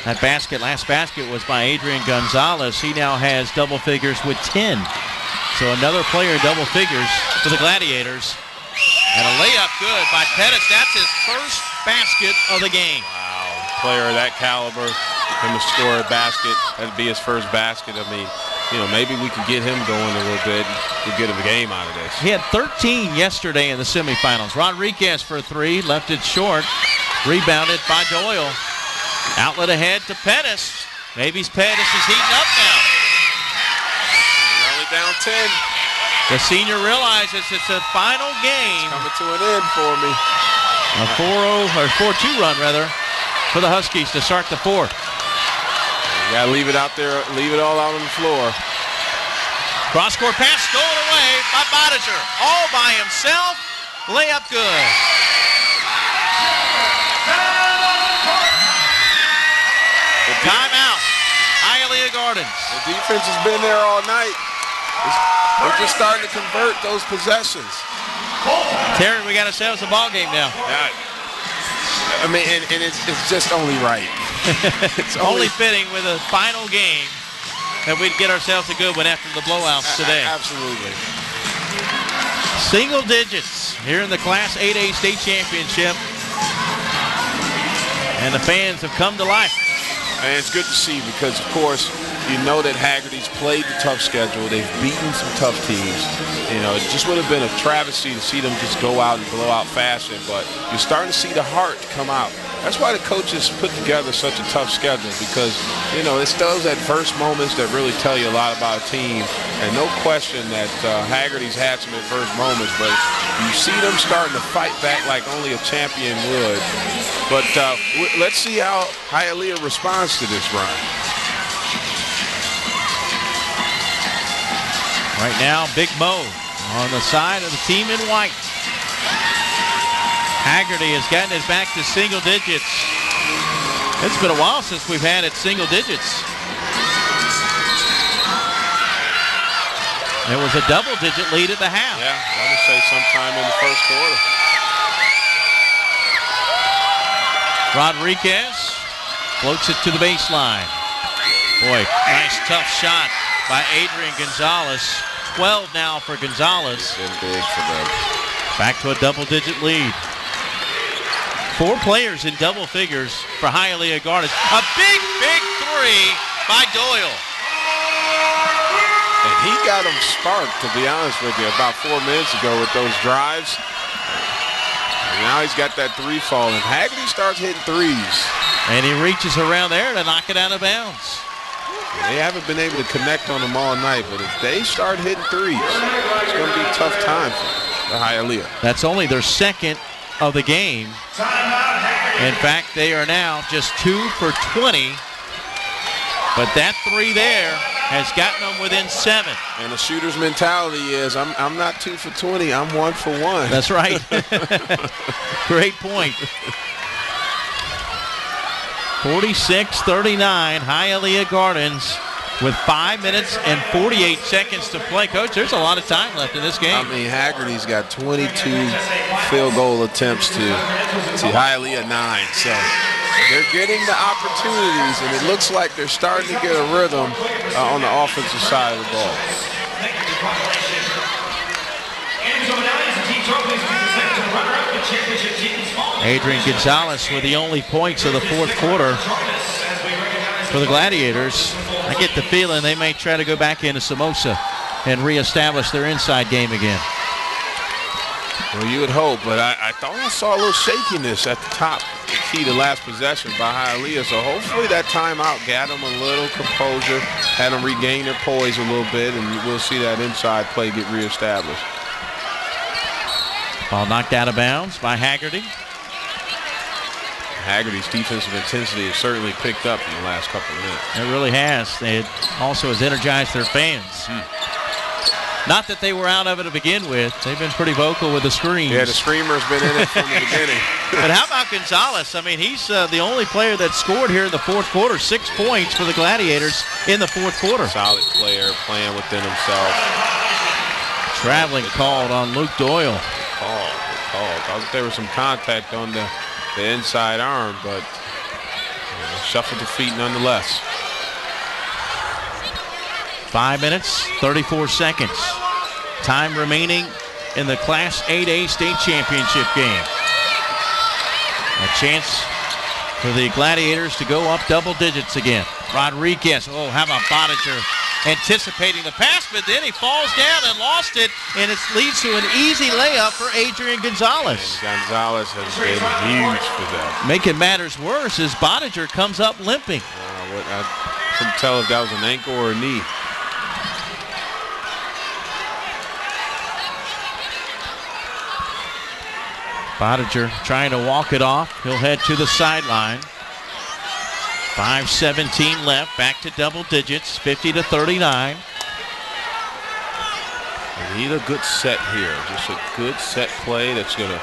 That last basket was by Adrian Gonzalez. He now has double figures with 10. So another player double figures for the Gladiators. And a layup good by Pettis. That's his first basket of the game. Wow. Player of that caliber, him to score a basket, that'd be his first basket. I mean, maybe we can get him going a little bit and we'll get him a game out of this. He had 13 yesterday in the semifinals. Rodriguez for 3, left it short. Rebounded by Doyle. Outlet ahead to Pettis. Maybe Pettis is heating up now. We're only down 10. The senior realizes it's a final game. It's coming to an end for me. A 4-2 run rather for the Huskies to start the fourth. You gotta leave it out there, leave it all out on the floor. Cross-court pass stolen away by Bodiger. All by himself. Layup good. Timeout. Hialeah Gardens. The defense has been there all night. They're just starting to convert those possessions. Terry, we got ourselves a ball game now. I mean, and it's just only right. It's only fitting with a final game that we'd get ourselves a good one after the blowouts today. Absolutely. Single digits here in the Class 8A state championship. And the fans have come to life. And it's good to see because, of course, you know that Hagerty's played the tough schedule. They've beaten some tough teams. It just would have been a travesty to see them just go out and blow out fashion, but you're starting to see the heart come out. That's why the coaches put together such a tough schedule because, it's those adverse moments that really tell you a lot about a team. And no question that Hagerty's had some adverse moments, but you see them starting to fight back like only a champion would. But let's see how Hialeah responds to this run. Right now, Big Mo on the side of the team in white. Hagerty has gotten us back to single digits. It's been a while since we've had it single digits. There was a double-digit lead at the half. Yeah, I would say sometime in the first quarter. Rodriguez floats it to the baseline. Boy, nice tough shot by Adrian Gonzalez. 12 now for Gonzalez. It's been big for them. Back to a double-digit lead. 4 players in double figures for Hialeah Gardens. A big, big three by Doyle. And he got them sparked, to be honest with you, about 4 minutes ago with those drives. And now he's got that three falling. Hagerty starts hitting threes. And he reaches around there to knock it out of bounds. They haven't been able to connect on them all night, but if they start hitting threes, it's going to be a tough time for Hialeah. That's only their second of the game. In fact, they are now just 2 for 20. But that three there has gotten them within 7. And the shooter's mentality is, I'm not 2 for 20, I'm 1 for 1. That's right. Great point. 46-39, Hialeah Gardens with 5 minutes and 48 seconds to play. Coach, there's a lot of time left in this game. I mean, Hagerty's got 22 field goal attempts to Hialeah 9. So they're getting the opportunities, and it looks like they're starting to get a rhythm on the offensive side of the ball. Adrian Gonzalez with the only points of the fourth quarter for the Gladiators. I get the feeling they may try to go back into Samosa and reestablish their inside game again. Well, you would hope, but I thought I saw a little shakiness at the top, the key to last possession by Hialeah. So hopefully that timeout got them a little composure, had them regain their poise a little bit, and we'll see that inside play get reestablished. Ball knocked out of bounds by Hagerty. Hagerty's defensive intensity has certainly picked up in the last couple of minutes. It really has. It also has energized their fans. Not that they were out of it to begin with. They've been pretty vocal with the screams. Yeah, the screamer's been in it from the beginning. But how about Gonzalez? I mean, he's the only player that scored here in the fourth quarter. 6 points for the Gladiators in the fourth quarter. Solid player, playing within himself. Traveling called on Luke Doyle. I thought there was some contact on the inside arm, but shuffled the feet nonetheless. 5 minutes, 34 seconds. Time remaining in the Class 8A state championship game. A chance for the Gladiators to go up double digits again. Rodriguez, how about Bodiger anticipating the pass, but then he falls down and lost it, and it leads to an easy layup for Adrian Gonzalez. And Gonzalez has been huge for them. Making matters worse as Bodiger comes up limping. I couldn't tell if that was an ankle or a knee. Bodiger trying to walk it off. He'll head to the sideline. 5:17 left, back to double digits, 50-39. They need a good set here, just a good set play that's going to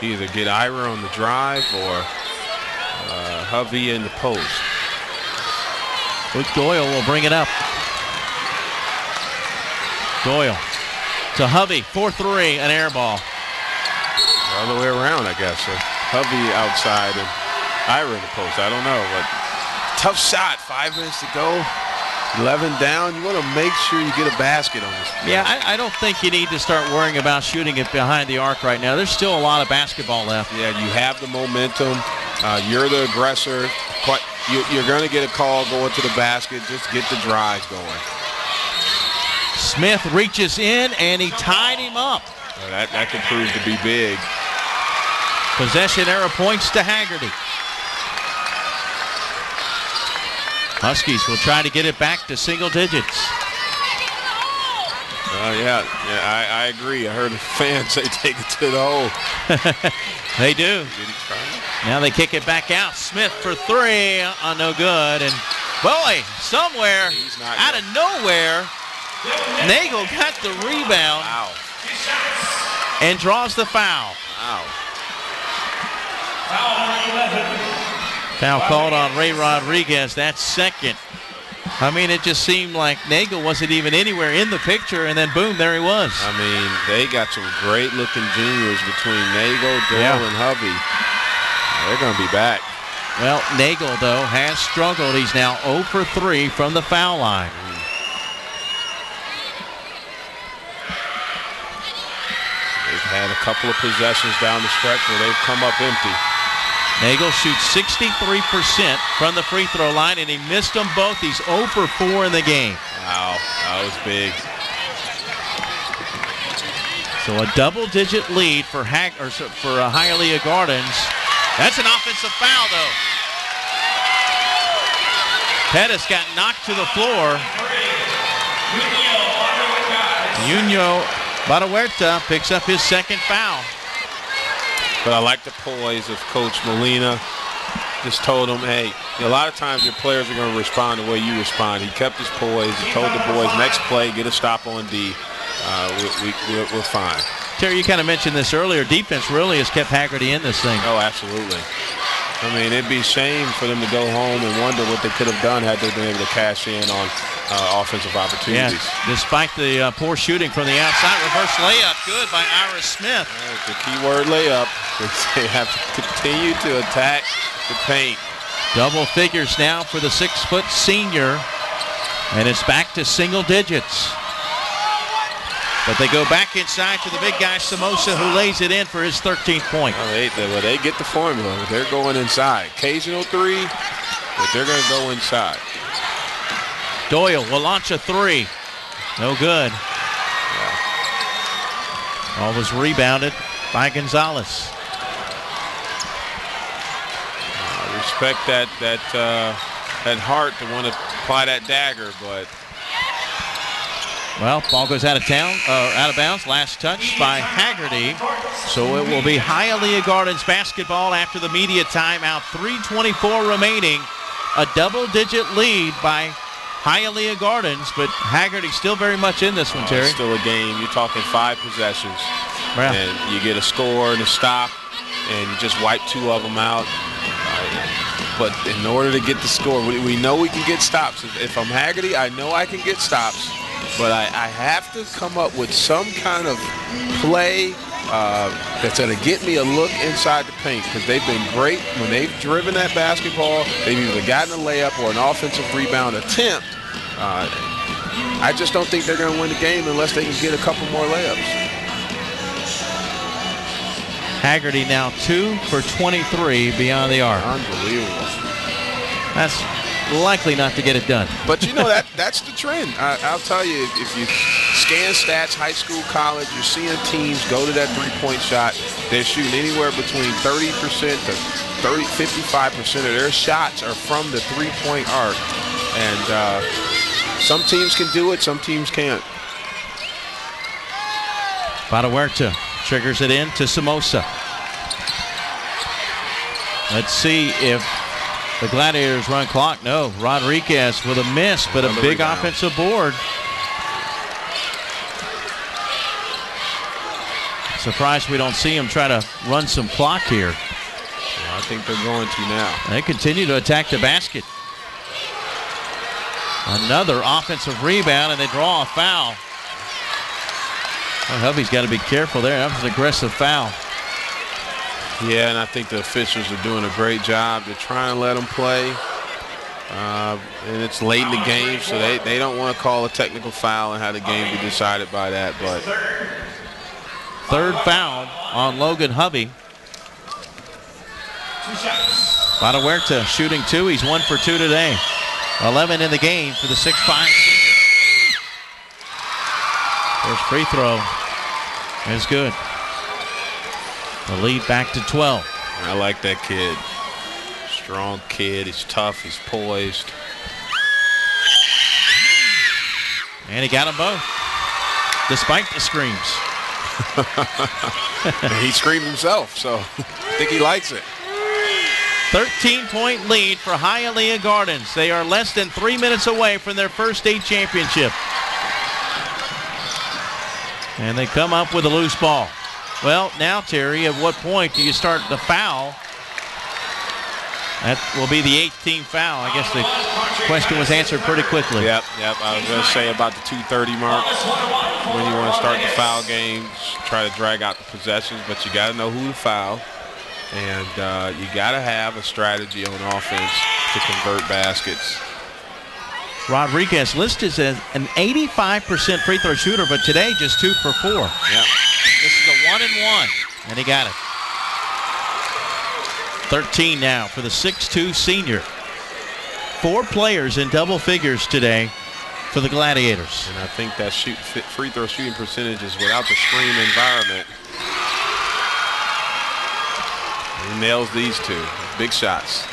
either get Ira on the drive or Hovey in the post. Luke Doyle will bring it up. Doyle to Hovey, 4-3, an air ball. The other way around, I guess. Hovey outside and Ira in the post. I don't know, but tough shot. 5 minutes to go. 11 down. You want to make sure you get a basket on this play. Yeah, I don't think you need to start worrying about shooting it behind the arc right now. There's still a lot of basketball left. Yeah, you have the momentum. You're the aggressor. You're going to get a call going to the basket. Just get the drives going. Smith reaches in, and he tied him up. That could prove to be big. Possession error points to Hagerty. Huskies will try to get it back to single digits. Yeah, I agree. I heard a fan say take it to the hole. They do. Did he try it? Now they kick it back out. Smith for 3, no good. And boy, somewhere out of nowhere, Nagel got the rebound. Wow. And draws the foul. Wow. Foul called on Ray Rodriguez. That's second. I mean, it just seemed like Nagel wasn't even anywhere in the picture, and then boom, there he was. I mean, they got some great-looking juniors between Nagel, Doyle, and Hovey. They're going to be back. Well, Nagel, though, has struggled. He's now 0 for 3 from the foul line. They've had a couple of possessions down the stretch where they've come up empty. Nagel shoots 63% from the free throw line, and he missed them both. He's 0 for 4 in the game. Wow, that was big. So a double-digit lead for Hialeah Gardens. That's an offensive foul, though. Pettis got knocked to the floor. Junio Badahuerta picks up his second foul. But I like the poise of Coach Molina. Just told him, hey, a lot of times your players are going to respond the way you respond. He kept his poise. He told the boys, next play, get a stop on D. We're fine. Terry, you kind of mentioned this earlier. Defense really has kept Hagerty in this thing. Oh, absolutely. I mean, it'd be a shame for them to go home and wonder what they could have done had they been able to cash in on offensive opportunities. Yeah, despite the poor shooting from the outside. Reverse layup, good by Iris Smith. That's the key word, layup. They have to continue to attack the paint. Double figures now for the 6-foot senior, and it's back to single digits. But they go back inside to the big guy, Samosa, who lays it in for his 13th point. Well, they get the formula. They're going inside. Occasional three, but they're going to go inside. Doyle will launch a three. No good. All was rebounded by Gonzalez. Respect that heart to want to apply that dagger, but... Well, ball goes out of bounds. Last touch by Hagerty. So it will be Hialeah Gardens basketball after the media timeout. 3:24 remaining. A double-digit lead by Hialeah Gardens, but Hagerty still very much in this one, Terry. It's still a game. You're talking 5 possessions. Yeah. And you get a score and a stop, and you just wipe 2 of them out. But in order to get the score, we know we can get stops. If I'm Hagerty, I know I can get stops. But I have to come up with some kind of play that's going to get me a look inside the paint, because they've been great when they've driven that basketball. They've either gotten a layup or an offensive rebound attempt. I just don't think they're going to win the game unless they can get a couple more layups. Hagerty now 2 for 23 beyond the arc. Unbelievable. That's likely not to get it done. But you know, that's the trend. I'll tell you, if you scan stats, high school, college, you're seeing teams go to that three-point shot. They're shooting anywhere between 30% to 55% of their shots are from the three-point arc. And some teams can do it, some teams can't. Badahuerta triggers it in to Samosa. Let's see if the Gladiators run clock. No, Rodriguez with a miss, but a big offensive board. Surprised we don't see him try to run some clock here. Yeah, I think they're going to now. They continue to attack the basket. Another offensive rebound, and they draw a foul. Well, Hovey's got to be careful there. That was an aggressive foul. Yeah, and I think the officials are doing a great job. They're trying to let them play. And it's late in the game, so they don't want to call a technical foul and have the game be decided by that. But third foul on Logan Hovey. Badahuerta shooting 2. He's 1 for 2 today. 11 in the game for the 6'5" senior. First free throw is good. The lead back to 12. I like that kid. Strong kid. He's tough. He's poised. And he got them both, despite the screams. He screamed himself, so I think he likes it. 13-point lead for Hialeah Gardens. They are less than 3 minutes away from their first state championship. And they come up with a loose ball. Well, now, Terry, at what point do you start the foul That will be the 8th team foul. I guess the question was answered pretty quickly. Yep. I was going to say about the 2:30 mark when you want to start the foul game, try to drag out the possessions, but you got to know who to foul, and you got to have a strategy on offense to convert baskets. Rodriguez listed as an 85% free throw shooter, but today just 2 for 4. Yeah. This is a 1-and-1, and he got it. 13 now for the 6'2 senior. 4 players in double figures today for the Gladiators. And I think that free throw shooting percentage is without the screen environment. He nails these 2. Big shots.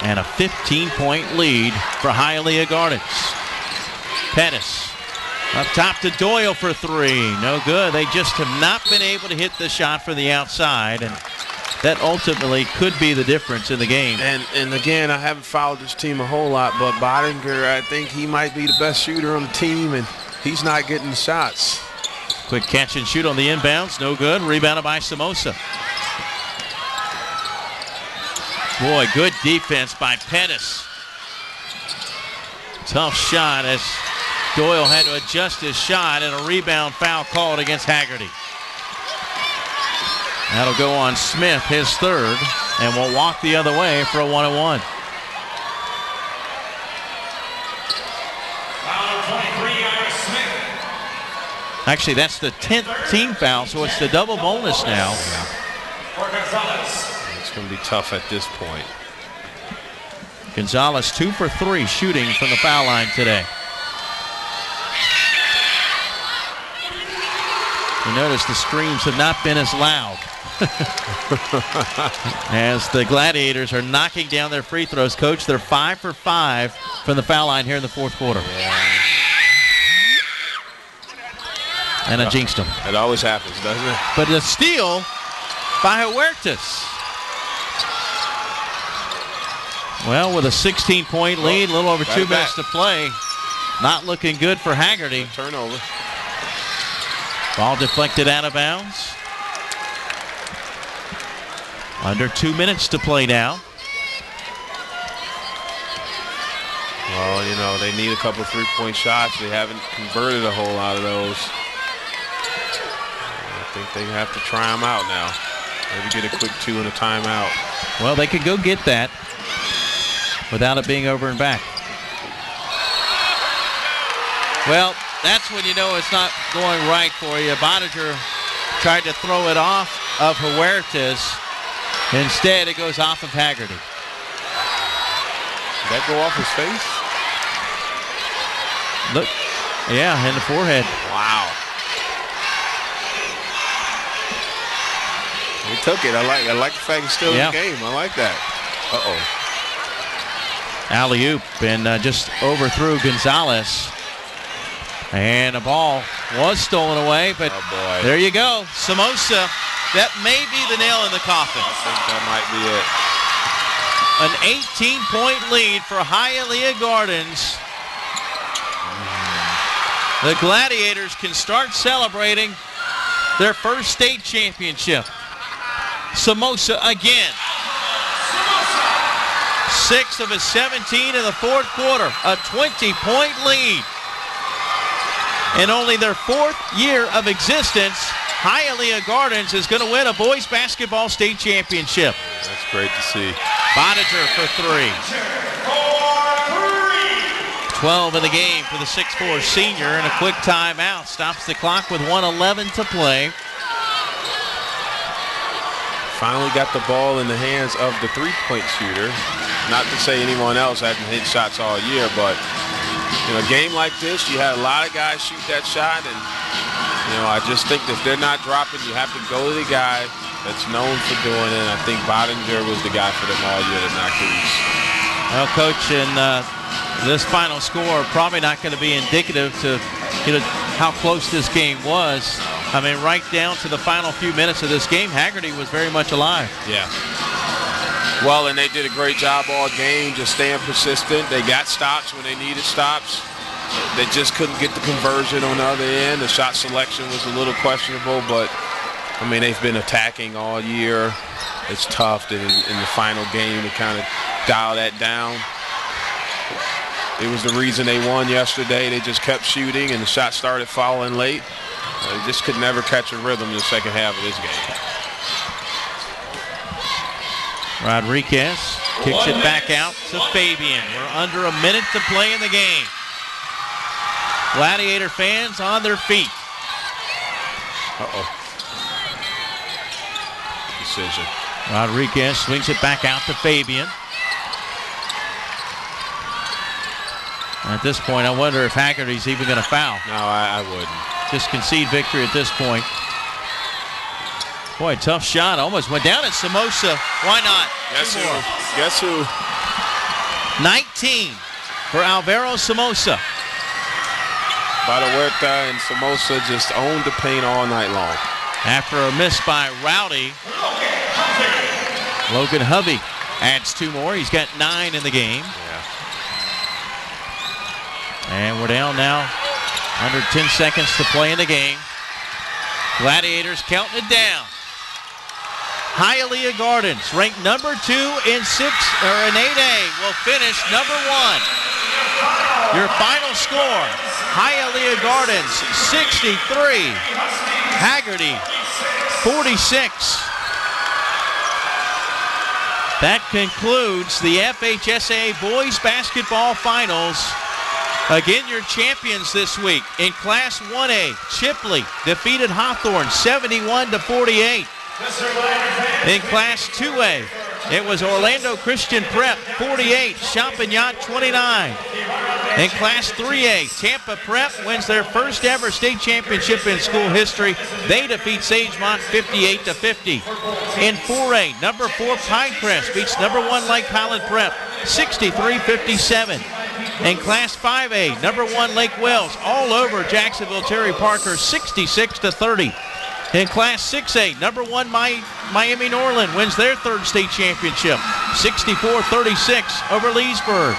And a 15-point lead for Hialeah Gardens. Pettis up top to Doyle for 3. No good. They just have not been able to hit the shot for the outside, and that ultimately could be the difference in the game. And again, I haven't followed this team a whole lot, but Bottinger, I think he might be the best shooter on the team, and he's not getting the shots. Quick catch and shoot on the inbounds. No good. Rebounded by Somoza. Boy, good defense by Pettis. Tough shot as Doyle had to adjust his shot, and a rebound foul called against Hagerty. That'll go on Smith, his 3rd, and will walk the other way for a 1-and-1. Actually, that's the 10th team foul, so it's the double bonus now. It's going to be tough at this point. Gonzalez 2 for 3 shooting from the foul line today. You notice the screams have not been as loud as the Gladiators are knocking down their free throws. Coach, they're 5 for 5 from the foul line here in the 4th quarter. Yeah. And I jinxed them. It always happens, doesn't it? But a steal by Huertas. Well, with a 16-point lead, a little over 2 minutes to play. Not looking good for Hagerty. Turnover. Ball deflected out of bounds. Under 2 minutes to play now. Well, you know, they need a couple of 3-point shots. They haven't converted a whole lot of those. I think they have to try them out now. Maybe get a quick 2 and a timeout. Well, they could go get that without it being over and back. Well, that's when you know it's not going right for you. Bottinger tried to throw it off of Huertas. Instead, it goes off of Hagerty. Did that go off his face? Look, yeah, in the forehead. Wow. He took it. I like the fact he's still in the game. I like that. Uh-oh. Alley-oop and just overthrew Gonzalez. And the ball was stolen away, but there you go. Somoza, that may be the nail in the coffin. I think that might be it. An 18-point lead for Hialeah Gardens. The Gladiators can start celebrating their first state championship. Somoza again. 6 of his 17 in the 4th quarter. A 20-point lead. In only their 4th year of existence, Hialeah Gardens is going to win a boys basketball state championship. That's great to see. Bottinger for 3. 12 in the game for the 6'4 senior, and a quick timeout stops the clock with 1:11 to play. Finally got the ball in the hands of the 3-point shooter. Not to say anyone else hasn't hit shots all year, but you know, a game like this, you had a lot of guys shoot that shot, and you know, I just think if they're not dropping, you have to go to the guy that's known for doing it. And I think Bottinger was the guy for them all year that knocked loose. Well, Coach, and this final score probably not going to be indicative to how close this game was. I mean, right down to the final few minutes of this game, Hagerty was very much alive. Yeah. Well, and they did a great job all game, just staying persistent. They got stops when they needed stops. They just couldn't get the conversion on the other end. The shot selection was a little questionable, but, I mean, they've been attacking all year. it's tough in the final game to kind of dial that down. It was the reason they won yesterday. They just kept shooting, and the shots started falling late. They just could never catch a rhythm in the second half of this game. Rodriguez kicks it back out to Fabian. We're under a minute to play in the game. Gladiator fans on their feet. Decision. Rodriguez swings it back out to Fabian. At this point, I wonder if Hagerty's even going to foul. No, I wouldn't. Just concede victory at this point. Boy, tough shot. Almost went down at Somoza. Why not? Guess who? 19 for Alvaro Somoza. Badahuerta and Somoza just owned the paint all night long. After a miss by Rowdy, Logan Hovey adds 2 more. He's got 9 in the game. Yeah. And we're down now. Under 10 seconds to play in the game. Gladiators counting it down. Hialeah Gardens, ranked number 2 in 8A, will finish number 1. Your final score, Hialeah Gardens 63, Hagerty 46. That concludes the FHSAA Boys Basketball Finals. Again, your champions this week in Class 1A, Chipley defeated Hawthorne 71-48. In Class 2A, it was Orlando Christian Prep 48, Champagnat 29. In Class 3A, Tampa Prep wins their first ever state championship in school history. They defeat Sagemont 58-50. In 4A, number 4 Pinecrest beats number 1 Lake Highland Prep 63-57. In Class 5A, number 1 Lake Wells all over Jacksonville Terry Parker 66-30. In Class 6A, number 1 Miami Norland wins their 3rd state championship 64-36 over Leesburg.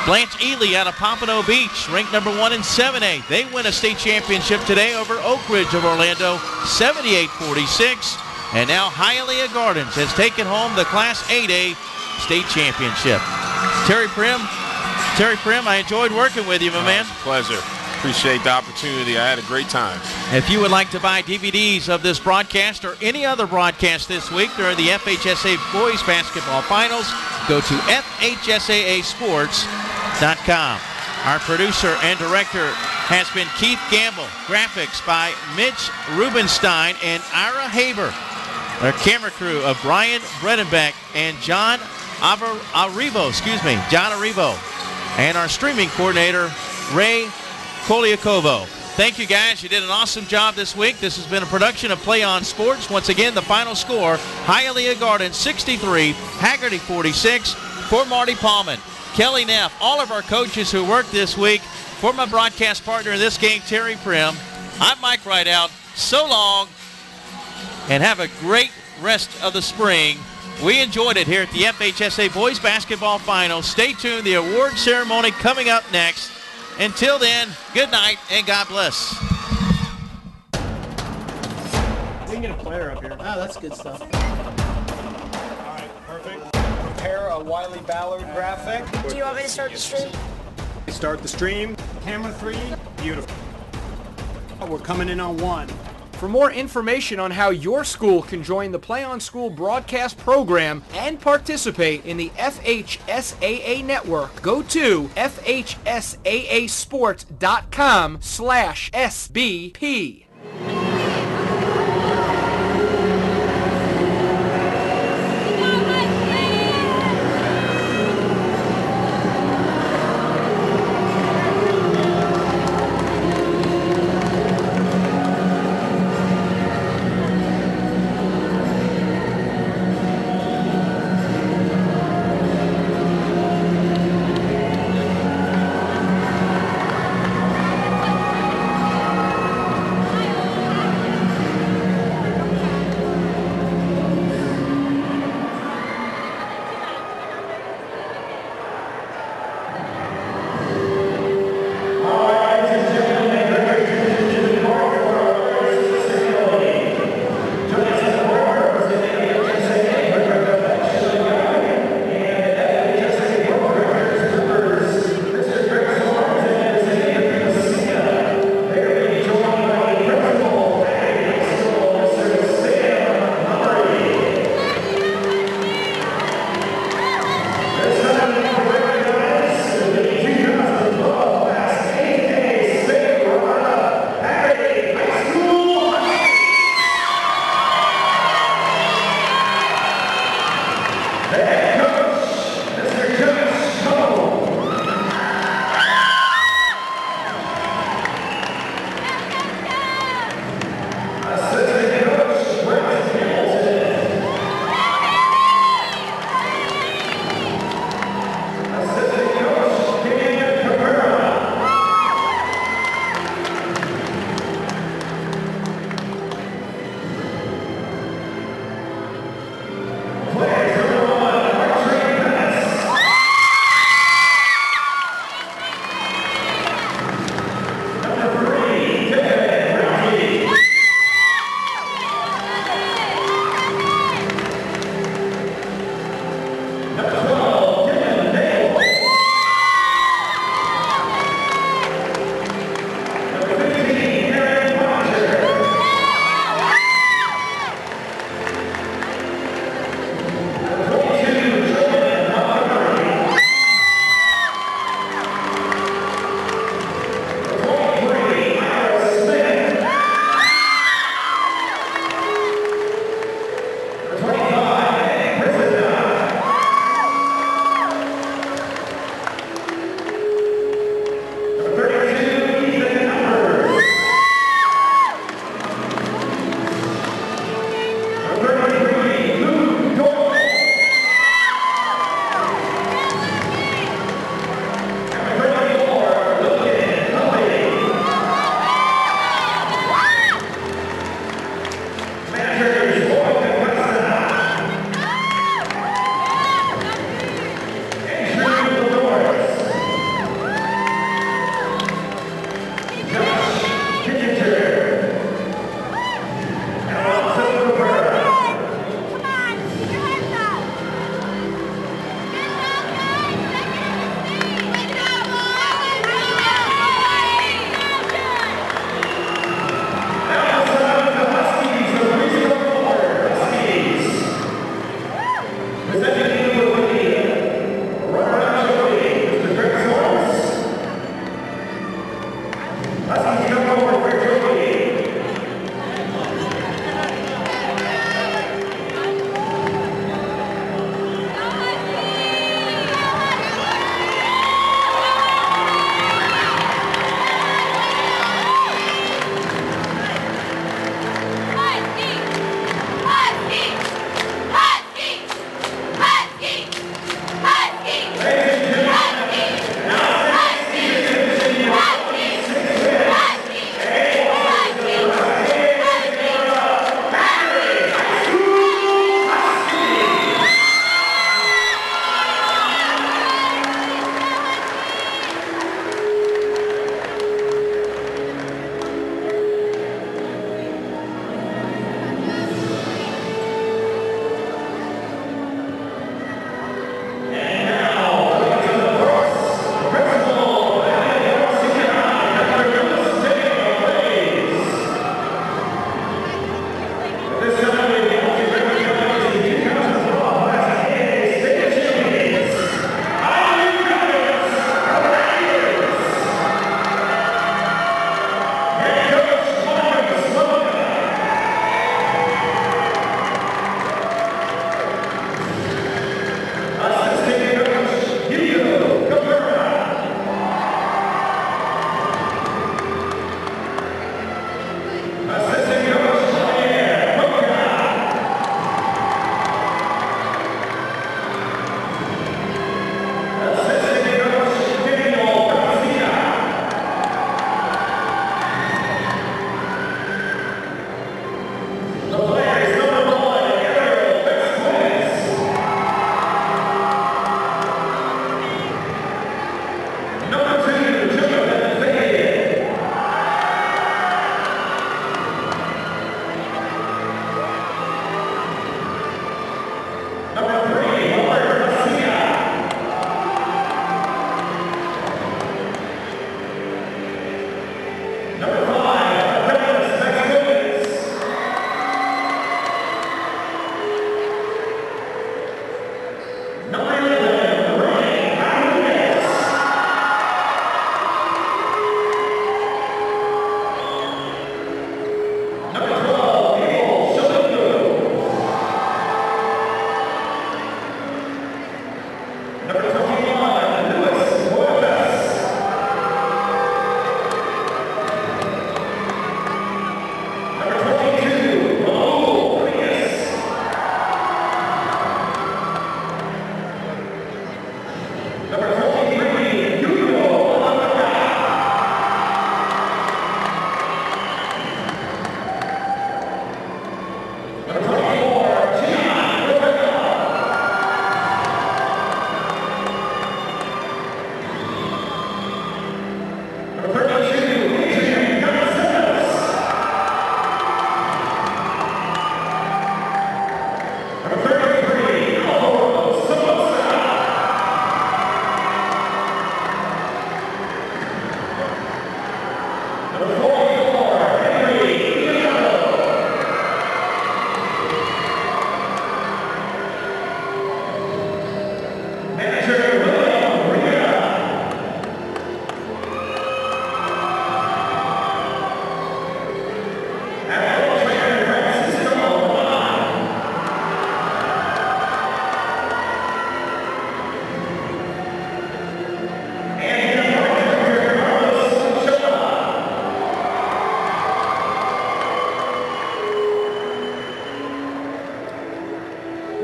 Blanche Ely out of Pompano Beach, ranked number 1 in 7A. They win a state championship today over Oak Ridge of Orlando 78-46. And now Hialeah Gardens has taken home the Class 8A state championship. Terry Prim, I enjoyed working with you, my man. Pleasure. Appreciate the opportunity. I had a great time. If you would like to buy DVDs of this broadcast or any other broadcast this week during the FHSAA Boys Basketball Finals, go to FHSAAsports.com. Our producer and director has been Keith Gamble. Graphics by Mitch Rubenstein and Ira Haber. Our camera crew of Brian Bredenbeck and John Arrivo. And our streaming coordinator, Ray Koliakovo. Thank you, guys. You did an awesome job this week. This has been a production of Play On Sports. Once again, the final score, Hialeah Gardens 63, Hagerty 46. For Marty Paulman, Kelly Neff, all of our coaches who worked this week, for my broadcast partner in this game, Terry Prim, I'm Mike Rideout. So long, and have a great rest of the spring. We enjoyed it here at the FHSAA Boys Basketball Finals. Stay tuned. The award ceremony coming up next. Until then, good night and God bless. We can get a player up here. Oh, that's good stuff. All right, perfect. Prepare a Wiley Ballard graphic. Do you want me to start the stream? Start the stream. Camera 3. Beautiful. We're coming in on 1. For more information on how your school can join the Play On School broadcast program and participate in the FHSAA network, go to FHSAAsports.com/SBP.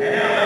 and